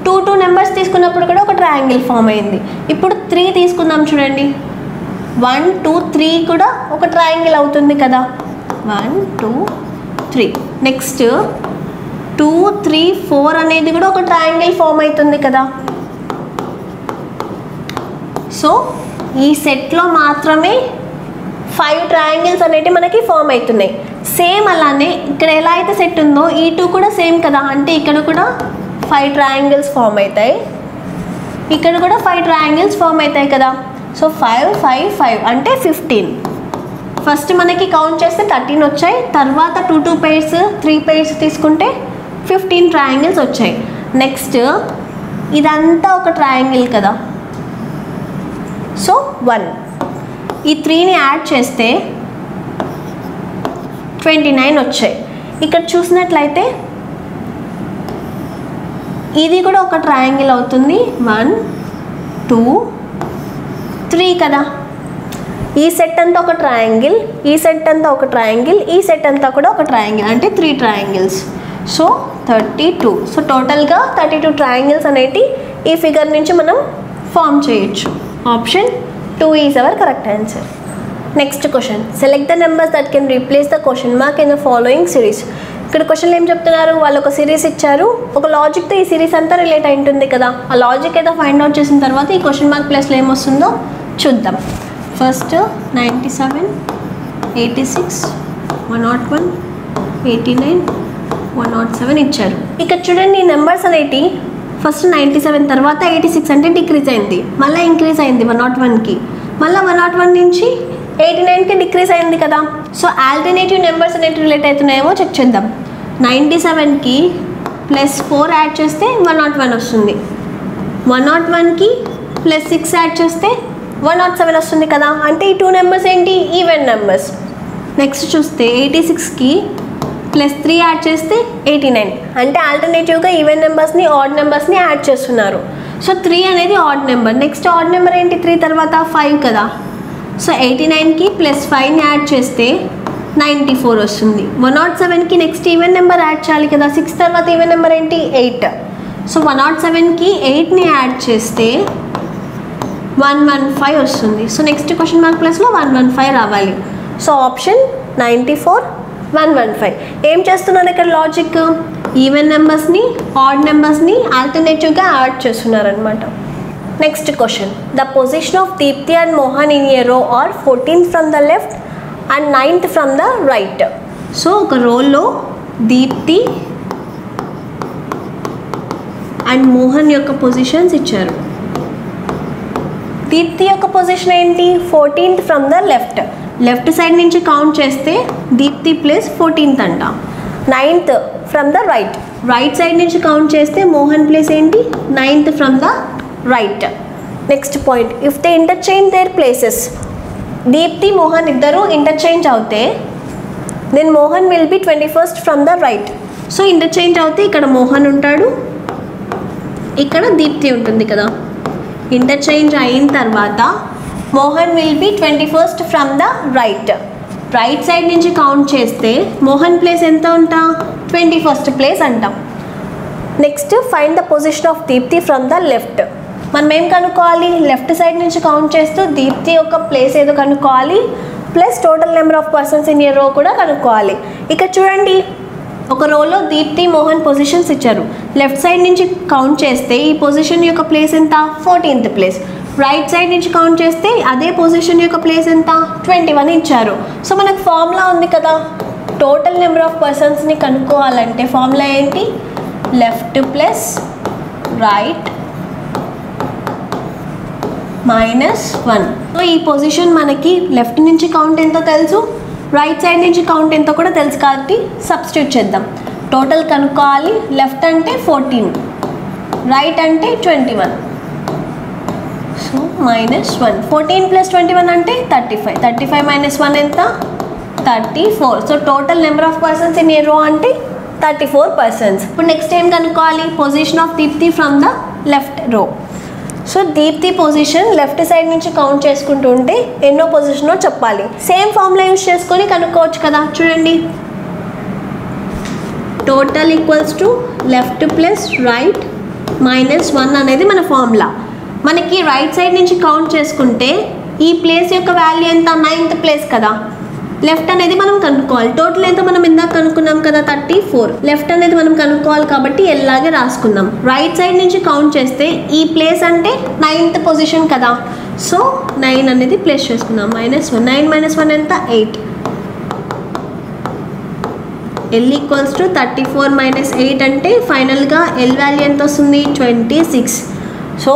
2 నెంబర్స్ తీసుకున్నప్పుడు కూడా ఒక ట్రయాంగిల్ ఫామ్ అయింది. ఇప్పుడు 3 తీసుకుందాం చూడండి, 1, 2, 3 కూడా ఒక ట్రయాంగిల్ అవుతుంది కదా, 1, 2, 3. నెక్స్ట్ 2, 3, 4 అనేది కూడా ఒక ట్రయాంగిల్ ఫామ్ అవుతుంది కదా. సో ఈ సెట్లో మాత్రమే 5 ట్రయాంగిల్స్ అనేవి మనకి ఫామ్ అవుతున్నాయి. సేమ్ అలానే ఇక్కడ ఎలా అయితే సెట్ ఉందో ఈ 2 కూడా సేమ్ కదా, అంటే ఇక్కడ కూడా 5 ట్రయాంగిల్స్ ఫామ్ అవుతాయి, ఇక్కడ కూడా 5 ట్రయాంగిల్స్ ఫామ్ అవుతాయి కదా. సో 5, 5, 5 అంటే 15. ఫస్ట్ మనకి కౌంట్ చేస్తే 13 వచ్చాయి, తర్వాత 2 పెయిర్స్ 3 పెయిర్స్ తీసుకుంటే 15 ట్రయాంగిల్స్ వచ్చాయి. నెక్స్ట్ ఇదంతా ఒక ట్రయాంగిల్ కదా, సో 1. ఈ 3ని యాడ్ చేస్తే 29 వచ్చాయి. ఇక్కడ చూసినట్లయితే ఇది కూడా ఒక ట్రయాంగిల్ అవుతుంది, 1, 2, 3 కదా. ఈ సెట్ అంతా ఒక ట్రయాంగిల్, ఈ సెట్ అంతా ఒక ట్రయాంగిల్, ఈ సెట్ అంతా కూడా ఒక ట్రయాంగిల్, అంటే 3 ట్రయాంగిల్స్. సో 32. సో టోటల్గా 32 ట్రయాంగిల్స్ అనేవి ఈ ఫిగర్ నుంచి మనం ఫామ్ చేయొచ్చు. Option 2 is our correct answer. Next question, select the numbers that can replace the question mark in the following series. ఇక్కడ క్వశ్చన్లు ఏం చెప్తున్నారు, వాళ్ళు ఒక సిరీస్ ఇచ్చారు, ఒక లాజిక్తో ఈ సిరీస్ అంతా రిలేట్ అయి ఉంటుంది కదా, ఆ లాజిక్ ఏదో ఫైండ్ అవుట్ చేసిన తర్వాత ఈ క్వశ్చన్ మార్క్ ప్లేస్లో ఏమొస్తుందో చూద్దాం. ఫస్ట్ 97, 86, 101, 89, 107 ఇచ్చారు. ఇక్కడ చూడండి, ఈ నెంబర్స్ అనేటి ఫస్ట్ 97 తర్వాత 86 అంటే డిక్రీజ్ అయింది, మళ్ళీ ఇంక్రీజ్ అయింది 101కి, మళ్ళీ 101 నుంచి 89కి డిక్రీజ్ అయింది కదా. సో ఆల్టర్నేటివ్ నెంబర్స్ అనేవి రిలేట్ అవుతున్నాయేమో చెక్ చేద్దాం. 97కి +4 యాడ్ చేస్తే 101 వస్తుంది, 101కి +6 యాడ్ చేస్తే 107 వస్తుంది కదా, అంటే ఈ 2 నెంబర్స్ ఏంటి, ఈవెన్ నెంబర్స్. నెక్స్ట్ చూస్తే 86కి +3 యాడ్ చేస్తే 89, అంటే ఆల్టర్నేటివ్గా ఈవెన్ నెంబర్స్ని ఆడ్ నెంబర్స్ని యాడ్ చేస్తున్నారు. సో 3 అనేది odd number. Next odd number ఏంటి, 3 తర్వాత 5 కదా. సో 89కి +5ని యాడ్ చేస్తే 94 వస్తుంది. 107కి నెక్స్ట్ ఈవెన్ నెంబర్ యాడ్ చేయాలి కదా, 6 తర్వాత ఈవెన్ నెంబర్ ఏంటి, 8. సో 107కి 8ని యాడ్ చేస్తే 115 వస్తుంది. సో నెక్స్ట్ క్వశ్చన్ మార్క్ ప్లస్లో 115 రావాలి. So option 94, 115. ఏం చేస్తున్నారు ఇక్కడ లాజిక్, ఈవెన్ నెంబర్స్ని ఆడ్ నెంబర్స్ని ఆల్టర్నేటివ్గా యాడ్ చేస్తున్నారు అనమాట. Next question, the position of Deepti and Mohan in a row are 14th from the left and 9th from the right. So ఒక రోల్లో దీప్తి అండ్ మోహన్ యొక్క పొజిషన్స్ ఇచ్చారు. దీప్తి యొక్క పొజిషన్ ఏంటి, 14th from the left side నుంచి కౌంట్ చేస్తే దీప్తి ప్లేస్ 14th అంట. 9th from the right side నుంచి కౌంట్ చేస్తే మోహన్ ప్లేస్ ఏంటి, 9th from the right. Next point, if they interchange their places, Deepti Mohan ఇద్దరు ఇంటర్చేంజ్ అవుతే then Mohan will be 21st from the right. So interchange అవుతే ఇక్కడ మోహన్ ఉంటాడు, ఇక్కడ దీప్తి ఉంటుంది కదా. ఇంటర్చేంజ్ అయిన తర్వాత Mohan will be 21st from the right side నుంచి కౌంట్ చేస్తే మోహన్ ప్లేస్ ఎంత ఉంటా, 21st ప్లేస్ అంటాం. Next find the position of Deepti from the left. మనం ఏం కనుక్కోవాలి, లెఫ్ట్ సైడ్ నుంచి కౌంట్ చేస్తూ దీప్తి యొక్క ప్లేస్ ఏదో కనుక్కోవాలి, plus total number of persons in a రో కూడా కనుక్కోవాలి. ఇక్కడ చూడండి, ఒక రోలో దీప్తి మోహన్ పొజిషన్స్ ఇచ్చారు. లెఫ్ట్ సైడ్ నుంచి కౌంట్ చేస్తే ఈ పొజిషన్ యొక్క ప్లేస్ ఎంత, 14th ప్లేస్. రైట్ సైడ్ నుంచి కౌంట్ చేస్తే అదే పొజిషన్ యొక్క ప్లేస్ ఎంత, 21 ఇచ్చారు. సో మనకు ఫార్ములా ఉంది కదా, టోటల్ నెంబర్ ఆఫ్ పర్సన్స్ని కనుక్కోవాలంటే ఫార్ములా ఏంటి, లెఫ్ట్ ప్లస్ రైట్ -1. సో ఈ పొజిషన్ మనకి లెఫ్ట్ నుంచి కౌంట్ ఎంతో తెలుసు, రైట్ సైడ్ నుంచి కౌంట్ ఎంతో కూడా తెలుసు కాబట్టి సబ్స్టిట్యూట్ చేద్దాం. టోటల్ కనుక్కోవాలి. లెఫ్ట్ అంటే 14, రైట్ అంటే 21. సో -1. 14 + 21 అంటే 35. 35 - 1 ఎంత, 34. So total number of persons in a row అంటే 34 పర్సన్స్. ఇప్పుడు నెక్స్ట్ ఏం కనుక్కోవాలి, position of Deepti from the left row. So Deepti position left side నుంచి కౌంట్ చేసుకుంటూ ఉంటే ఎన్నో పొజిషనో చెప్పాలి. సేమ్ ఫార్ములా యూస్ చేసుకొని కనుక్కోవచ్చు కదా. చూడండి, total equals to left plus right -1 అనేది మన ఫార్ములా. మనకి రైట్ సైడ్ నుంచి కౌంట్ చేసుకుంటే ఈ ప్లేస్ యొక్క వాల్యూ ఎంత, 9th ప్లేస్ కదా. లెఫ్ట్ అనేది మనం కనుక్కోవాలి. టోటల్ ఎంత మనం ఇందాక కనుక్కున్నాం కదా, 34. లెఫ్ట్ అనేది మనం కనుక్కోవాలి కాబట్టి ఎల్లాగే రాసుకుందాం. రైట్ సైడ్ నుంచి కౌంట్ చేస్తే ఈ ప్లేస్ అంటే 9th పొజిషన్ కదా. సో 9 అనేది ప్లేస్ చేసుకుందాం. -1. 9 - 1 ఎంత, 8. L ఈక్వల్స్ టు 34 - 8 అంటే ఫైనల్గా ఎల్ వాల్యూ ఎంత వస్తుంది, 26. సో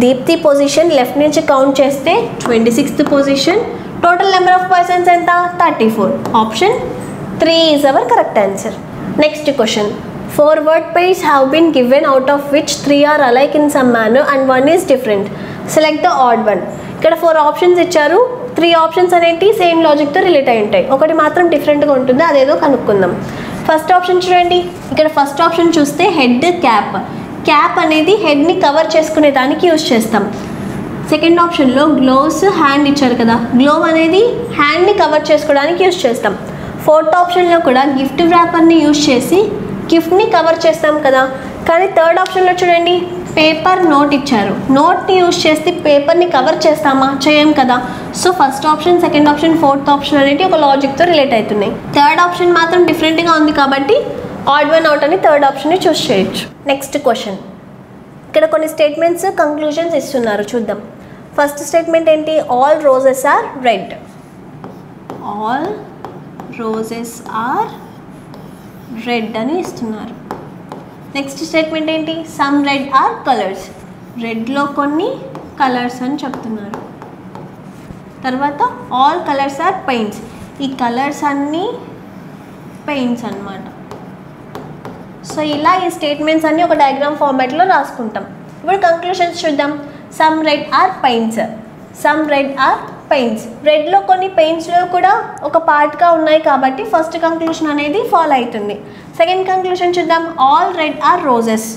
దీప్తి పొజిషన్ లెఫ్ట్ నుంచి కౌంట్ చేస్తే 26th position. Total number of persons ఎంత, 34. Option 3 is our correct answer. Next question, 4 word pairs have been given out of which 3 are alike in some manner and 1 is different. Select the odd one. ఇక్కడ 4 ఆప్షన్స్ ఇచ్చారు. 3 ఆప్షన్స్ అనేవి సేమ్ లాజిక్తో రిలేట్ అయి ఉంటాయి, ఒకటి మాత్రం డిఫరెంట్గా ఉంటుంది, అదేదో కనుక్కుందాం. ఫస్ట్ ఆప్షన్ చూడండి, ఇక్కడ ఫస్ట్ ఆప్షన్ చూస్తే హెడ్ క్యాప్. క్యాప్ అనేది హెడ్ని కవర్ చేసుకునే దానికి యూజ్ చేస్తాం. సెకండ్ ఆప్షన్లో గ్లోవ్స్ హ్యాండ్ ఇచ్చారు కదా, గ్లోవ్ అనేది హ్యాండ్ని కవర్ చేసుకోవడానికి యూజ్ చేస్తాం. ఫోర్త్ ఆప్షన్లో కూడా గిఫ్ట్ ర్యాపర్ని యూజ్ చేసి గిఫ్ట్ని కవర్ చేస్తాం కదా. కానీ థర్డ్ ఆప్షన్లో చూడండి, పేపర్ నోట్ ఇచ్చారు. నోట్ని యూజ్ చేసి పేపర్ని కవర్ చేస్తామా, చేయం కదా. So first option, second option, fourth option అనేవి ఒక లాజిక్తో రిలేట్ అవుతున్నాయి. థర్డ్ ఆప్షన్ మాత్రం డిఫరెంట్గా ఉంది కాబట్టి ఆడ్ వన్ అవుట్ అని థర్డ్ ఆప్షన్ని చూస్ చేయొచ్చు. నెక్స్ట్ క్వశ్చన్, ఇక్కడ కొన్ని స్టేట్మెంట్స్ కంక్లూజన్స్ ఇస్తున్నారు, చూద్దాం. ఫస్ట్ స్టేట్మెంట్ ఏంటి, all roses are red. All roses are red అని ఇస్తున్నారు. నెక్స్ట్ స్టేట్మెంట్ ఏంటి, సమ్ రెడ్ ఆర్ కలర్స్. రెడ్లో కొన్ని కలర్స్ అని చెప్తున్నారు. తర్వాత ఆల్ కలర్స్ ఆర్ పెయింట్స్. ఈ కలర్స్ అన్నీ పెయింట్స్ అన్నమాట. సో ఇలా ఈ స్టేట్మెంట్స్ అన్నీ ఒక డయాగ్రామ్ ఫార్మాట్లో రాసుకుంటాం. ఇప్పుడు కంక్లూషన్స్ చూద్దాం. Some red are paints. Some red are paints. రెడ్లో కొన్ని పెయింట్స్లో కూడా ఒక పార్ట్గా ఉన్నాయి కాబట్టి ఫస్ట్ కంక్లూషన్ అనేది ఫాలో అవుతుంది. సెకండ్ కంక్లూషన్ చూద్దాం. All red are roses.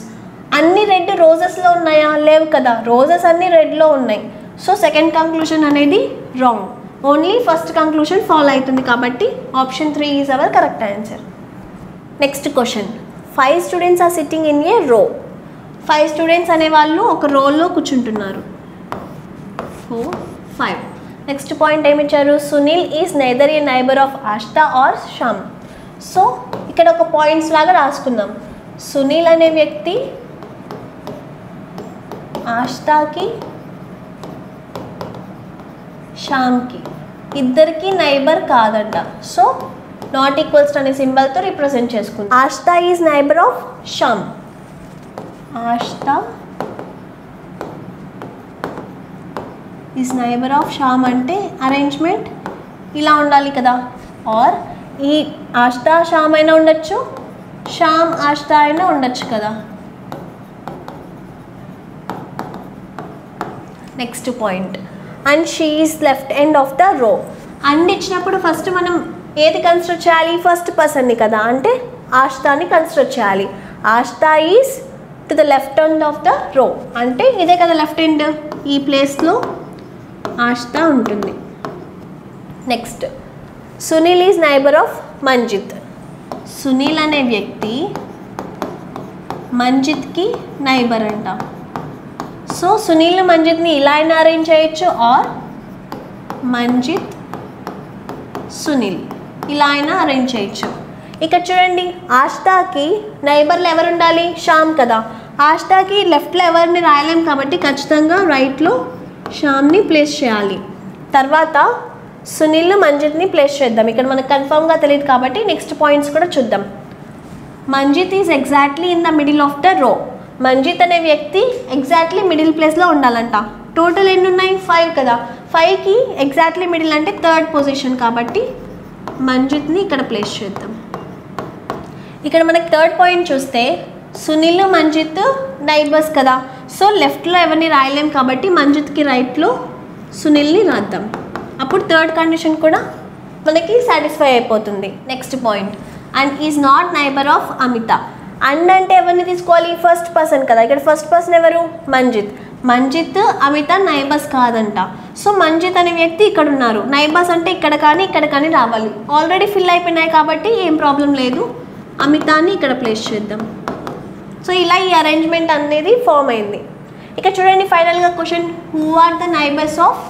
అన్ని రెడ్ రోజెస్లో ఉన్నాయా, లేవు కదా, రోజెస్ అన్ని రెడ్లో ఉన్నాయి. సో సెకండ్ కంక్లూషన్ అనేది wrong. Only first conclusion follow అవుతుంది కాబట్టి option 3 is our correct answer. Next question, 5 students are sitting in a row. 5 students అనేవాళ్ళు ఒక రోలో కూర్చుంటున్నారు. 4, 5. నెక్స్ట్ పాయింట్ ఏమి ఇచ్చారు, Sunil is neither a neighbour of Ashta or Shyam. So ఇక్కడ ఒక పాయింట్స్ లాగా రాసుకుందాం. సునీల్ అనే వ్యక్తి ఆష్తాకి శ్యామ్కి ఇద్దరికి నైబర్ కాదంట. సో నాట్ ఈక్వల్స్ అనే సింబల్తో రిప్రజెంట్ చేసుకుందాం. Ashta is neighbour of Shyam. Ashta is neighbour of Shyam అంటే అరేంజ్మెంట్ ఇలా ఉండాలి కదా. ఆర్ ఈ ఆష్తా శ్యామ్ అయినా ఉండొచ్చు, శ్యామ్ ఆష్తా అయినా ఉండొచ్చు కదా. Next point, and she is left end of the రో. అండ్ ఇచ్చినప్పుడు ఫస్ట్ మనం ఏది కన్సిడర్ చేయాలి, ఫస్ట్ పర్సన్ని కదా, అంటే ఆష్తాని కన్సిడర్ చేయాలి. Ashta is to the left end of the row అంటే ఇదే కదా లెఫ్ట్ ఎండ్, ఈ ప్లేస్లో ఆష్తా ఉంటుంది. Next, Sunil is neighbour of Manjit. Sunil అనే వ్యక్తి మంజిత్కి నైబర్ అంట. సో సునీల్ మంజిత్ని ఇలా అయినా అరేంజ్ చేయొచ్చు, ఆర్ మంజిత్ సునీల్ ఇలా అయినా అరేంజ్ చేయొచ్చు. ఇక్కడ చూడండి, ఆష్తాకి నైబర్లు ఎవరు ఉండాలి? శ్యామ్ కదా. ఆష్తాకి లెఫ్ట్లో ఎవరిని రాయలేం కాబట్టి ఖచ్చితంగా రైట్లో శ్యామ్ని ప్లేస్ చేయాలి. తర్వాత సునీల్ మంజిత్ని ప్లేస్ చేద్దాం. ఇక్కడ మనకు కన్ఫర్మ్గా తెలియదు కాబట్టి నెక్స్ట్ పాయింట్స్ కూడా చూద్దాం. Manjit is exactly in the middle of the రో. మంజిత్ అనే వ్యక్తి ఎగ్జాక్ట్లీ మిడిల్ ప్లేస్లో ఉండాలంట. టోటల్ ఎన్ని ఉన్నాయి? 5 కదా. 5కి ఎగ్జాక్ట్లీ మిడిల్ అంటే 3rd పొజిషన్ కాబట్టి మంజిత్ని ఇక్కడ ప్లేస్ చేద్దాం. ఇక్కడ మనకి 3rd పాయింట్ చూస్తే సునీల్ మంజిత్ నైబర్స్ కదా. సో లెఫ్ట్లో ఎవరిని రాయలేం కాబట్టి మంజిత్కి రైట్లో సునీల్ని రాద్దాం. అప్పుడు 3rd కండిషన్ కూడా మనకి సాటిస్ఫై అయిపోతుంది. Next point, and is not neighbour of Amit. And అంటే ఎవరిని తీసుకోవాలి? ఫస్ట్ పర్సన్ కదా. ఇక్కడ ఫస్ట్ పర్సన్ ఎవరు? మంజిత్. మంజిత్ అమిత నైబర్స్ కాదంట. సో మంజిత్ అనే వ్యక్తి ఇక్కడ ఉన్నారు. నైబర్స్ అంటే ఇక్కడ కానీ రావాలి. ఆల్రెడీ ఫిల్ అయిపోయినాయి కాబట్టి ఏం ప్రాబ్లం లేదు. అమితాని ఇక్కడ ప్లేస్ చేద్దాం. సో ఇలా ఈ అరేంజ్మెంట్ అనేది ఫామ్ అయింది. ఇక చూడండి ఫైనల్గా question, who are the neighbours of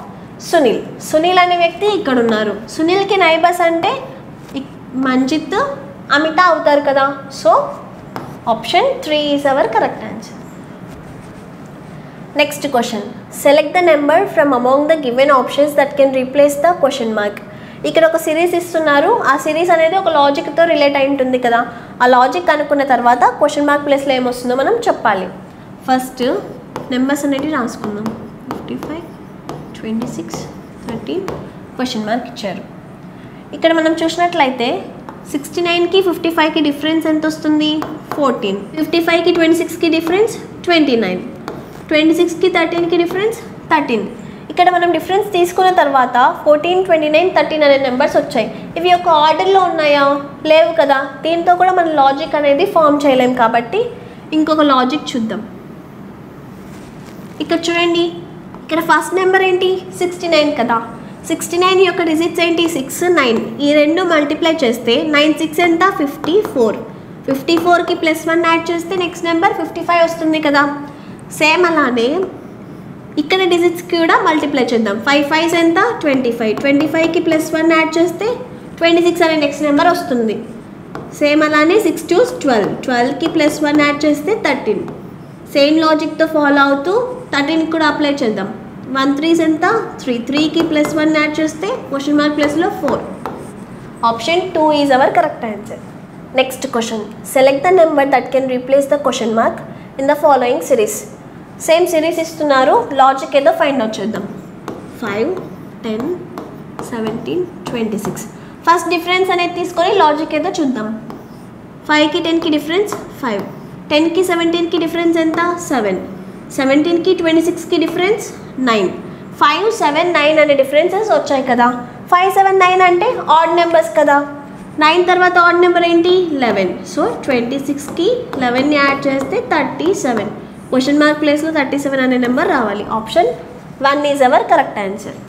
Sunil. Sunil అనే వ్యక్తి ఇక్కడ ఉన్నారు. సునీల్కి నైబర్స్ అంటే మంజిత్ అమిత అవుతారు కదా. So option 3 is our correct answer. Next question, select the number from among the given options that can replace the question mark. ఇక్కడ ఒక సిరీస్ ఇస్తున్నారు. ఆ సిరీస్ అనేది ఒక లాజిక్తో రిలేట్ అయి ఉంటుంది కదా. ఆ లాజిక్ కనుక్కున్న తర్వాత క్వశ్చన్ మార్క్ ప్లేస్లో ఏమొస్తుందో మనం చెప్పాలి. ఫస్ట్ నెంబర్స్ అనేవి రాసుకుందాం. 55, 26, 13 క్వశ్చన్ మార్క్ ఇచ్చారు. ఇక్కడ మనం చూసినట్లయితే 69కి 55కి డిఫరెన్స్ ఎంత వస్తుంది? 14. 55కి 26కి డిఫరెన్స్ 29. 26కి 13కి డిఫరెన్స్ 13. ఇక్కడ మనం డిఫరెన్స్ తీసుకున్న తర్వాత 14, 29, 13 అనే నెంబర్స్ వచ్చాయి. ఇవి ఒక ఆర్డర్లో ఉన్నాయా? లేవు కదా. దీంతో కూడా మనం లాజిక్ అనేది ఫామ్ చేయలేం కాబట్టి ఇంకొక లాజిక్ చూద్దాం. ఇక్కడ చూడండి, ఇక్కడ ఫస్ట్ నెంబర్ ఏంటి? 69 కదా. 69 యొక్క డిజిట్స్ ఏంటి? 6, 9. ఈ రెండు మల్టిప్లై చేస్తే 9, 6 ఎంత? 54. 54కి +1 యాడ్ చేస్తే నెక్స్ట్ నెంబర్ 55 వస్తుంది కదా. సేమ్ అలానే ఇక్కడ డిజిట్స్ కూడా మల్టిప్లై చేద్దాం. 5 5s ఎంత? 25. 25కి +1 యాడ్ చేస్తే 26 అనే నెక్స్ట్ నెంబర్ వస్తుంది. సేమ్ అలానే 6 2s 12. 12కి +1 యాడ్ చేస్తే 13. సేమ్ లాజిక్తో ఫాలో అవుతూ 13కి కూడా అప్లై చేద్దాం. 1 3s ఎంత? 3. 3కి +1 యాడ్ చేస్తే క్వశ్చన్ మార్క్ ప్లేస్లో 4. Option 2 is our correct answer. Next question, select the number that can replace the question mark in the following series. Same series ఇస్తున్నారు. లాజిక్ ఏదో ఫైండ్ అవుట్ చేద్దాం. 5, 10, 17, 26. ఫస్ట్ డిఫరెన్స్ అనేది తీసుకొని లాజిక్ ఏదో చూద్దాం. 5కి 10కి డిఫరెన్స్ 5. 10కి 17కి డిఫరెన్స్ ఎంత? 7. 17కి 26కి డిఫరెన్స్ 9. 5, 7, 9 అనే డిఫరెన్సెస్ వచ్చాయి కదా. 5, 7, 9 అంటే ఆడ్ నెంబర్స్ కదా. 9 తర్వాత ఆడ్ నెంబర్ ఏంటి? 11. సో 26కి 11ని యాడ్ చేస్తే 37. క్వశ్చన్ మార్క్ ప్లేస్లో 37 అనే నెంబర్ రావాలి. Option 1 is our correct answer.